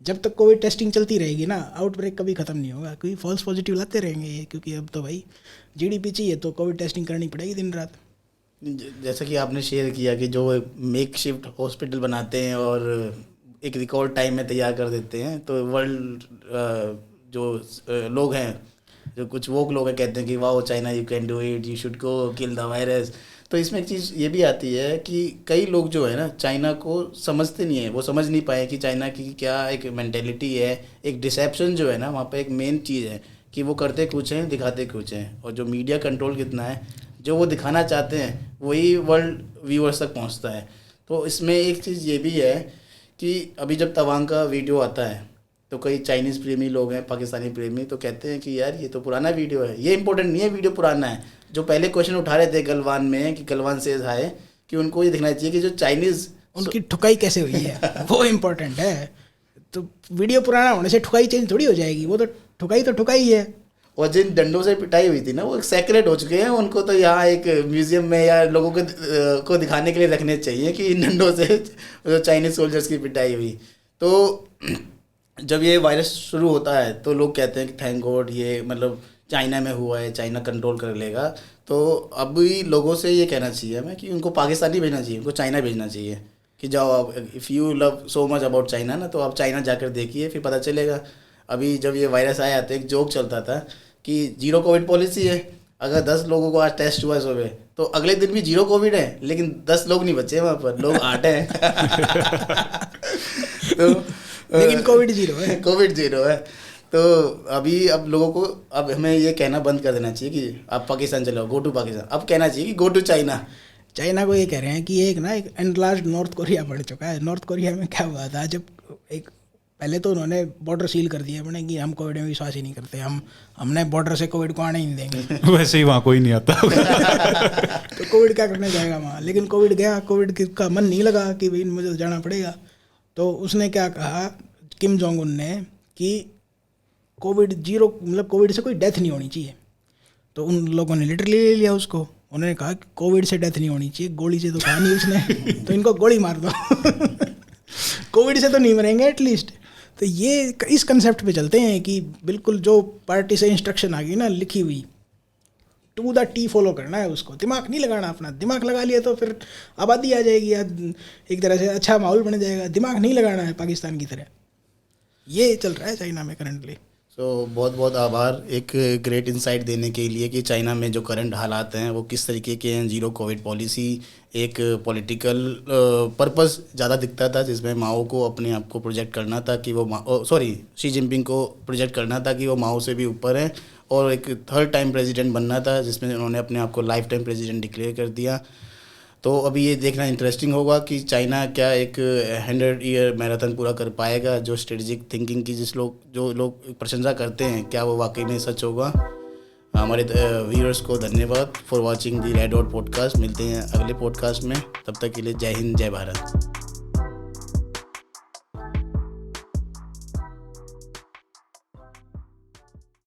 जब तक कोविड टेस्टिंग चलती रहेगी ना, आउटब्रेक कभी ख़त्म नहीं होगा, क्योंकि फॉल्स पॉजिटिव लाते रहेंगे ये। क्योंकि अब तो भाई जीडीपी चाहिए तो कोविड टेस्टिंग करनी पड़ेगी दिन रात। जैसा कि आपने शेयर किया कि जो मेक शिफ्ट हॉस्पिटल बनाते हैं और एक रिकॉर्ड टाइम में तैयार कर देते हैं, तो वर्ल्ड जो लोग हैं, जो कुछ वो लोग हैं, कहते हैं कि wow China you can do it, you should go kill the virus. तो इसमें एक चीज़ ये भी आती है कि कई लोग जो है ना चाइना को समझते नहीं है, वो समझ नहीं पाए कि चाइना की क्या एक मेंटेलिटी है, एक डिसेप्शन जो है ना वहाँ पे एक मेन चीज़ है कि वो करते कुछ हैं दिखाते कुछ हैं, और जो मीडिया कंट्रोल कितना है, जो वो दिखाना चाहते हैं वही वर्ल्ड व्यूअर्स तक पहुँचता है। तो इसमें एक चीज़ ये भी है कि अभी जब तवांग का वीडियो आता है तो कई चाइनीज़ प्रेमी लोग हैं, पाकिस्तानी प्रेमी, तो कहते हैं कि यार ये तो पुराना वीडियो है। ये इंपॉर्टेंट नहीं है वीडियो पुराना है, जो पहले क्वेश्चन उठा रहे थे गलवान में कि गलवान से है कि उनको ये दिखना चाहिए कि जो चाइनीज़ उनकी ठुकाई कैसे हुई है वो इम्पोर्टेंट है। तो वीडियो पुराना होने से ठुकाई चेंज थोड़ी हो जाएगी, वो तो ठुकाई है। और जिन डंडों से पिटाई हुई थी ना, वो सेक्रेट हो चुके हैं, उनको तो यहाँ एक म्यूजियम में या लोगों को दिखाने के लिए रखने चाहिए कि इन डंडों से जो चाइनीज़ सोल्जर्स की पिटाई हुई। तो जब ये वायरस शुरू होता है तो लोग कहते हैं कि थैंक गॉड ये मतलब चाइना में हुआ है, चाइना कंट्रोल कर लेगा। तो अभी लोगों से ये कहना चाहिए हमें कि उनको पाकिस्तान नहीं भेजना चाहिए, उनको चाइना भेजना चाहिए कि जाओ आप, if you love so much about China ना, तो आप चाइना जाकर देखिए, फिर पता चलेगा। अभी जब ये वायरस आया तो एक जोक चलता था कि 0 कोविड पॉलिसी है, अगर 10 लोगों को आज टेस्ट हुआ सुबह तो अगले दिन भी 0 कोविड है, लेकिन 10 लोग नहीं बचे वहाँ पर, लोग 8 हैं। तो लेकिन कोविड 0 है। कोविड 0 है। तो अभी अब लोगों को अब हमें ये कहना बंद कर देना चाहिए कि आप पाकिस्तान चलो, गो टू पाकिस्तान। अब कहना चाहिए कि गो टू चाइना। चाइना को ये कह रहे हैं कि एक एनलार्ज नॉर्थ कोरिया बढ़ चुका है। नॉर्थ कोरिया में क्या हुआ था, जब एक पहले तो उन्होंने बॉर्डर सील कर दिया अपने कि हम कोविड में विश्वास ही नहीं करते, हमने बॉर्डर से कोविड को आने ही नहीं देंगे। वैसे ही वहाँ कोई नहीं आता। तो कोविड क्या करने जाएगा वहाँ। लेकिन कोविड गया, कोविड का मन नहीं लगा कि भाई मुझे तो जाना पड़ेगा। तो उसने क्या कहा किम जोंग उन ने कि कोविड 0 मतलब कोविड से कोई डेथ नहीं होनी चाहिए। तो उन लोगों ने लिटरली ले लिया उसको। उन्होंने कहा कि कोविड से डेथ नहीं होनी चाहिए, गोली से तो कहा नहीं उसने। तो इनको गोली मार दो। कोविड से तो नहीं मरेंगे एटलीस्ट। तो ये इस कंसेप्ट पे चलते हैं कि बिल्कुल जो पार्टी से इंस्ट्रक्शन आ गई ना लिखी हुई, टू द टी फॉलो करना है उसको, दिमाग नहीं लगाना अपना। दिमाग लगा लिया तो फिर आबादी आ जाएगी या एक तरह से अच्छा माहौल बन जाएगा। दिमाग नहीं लगाना है पाकिस्तान की तरह। ये चल रहा है चाइना में करंटली। सो बहुत बहुत आभार एक ग्रेट इंसाइट देने के लिए कि चाइना में जो करंट हालात हैं वो किस तरीके के हैं। 0 कोविड पॉलिसी एक पॉलिटिकल पर्पस ज़्यादा दिखता था, जिसमें माओ को अपने आप को प्रोजेक्ट करना था कि वो शी जिनपिंग को प्रोजेक्ट करना था कि वो माओ से भी ऊपर हैं, और एक 3rd टाइम प्रेसिडेंट बनना था, जिसमें उन्होंने अपने आप को लाइफ टाइम प्रेसिडेंट डिक्लेयर कर दिया। तो अभी ये देखना इंटरेस्टिंग होगा कि चाइना क्या एक 100 ईयर मैराथन पूरा कर पाएगा। जो स्ट्रेटजिक थिंकिंग की जो लोग प्रशंसा करते हैं, क्या वो वाकई में सच होगा। हमारे व्यूअर्स को धन्यवाद for watching the red dot podcast. मिलते हैं अगले पॉडकास्ट में, तब तक के लिए जय हिंद, जय भारत।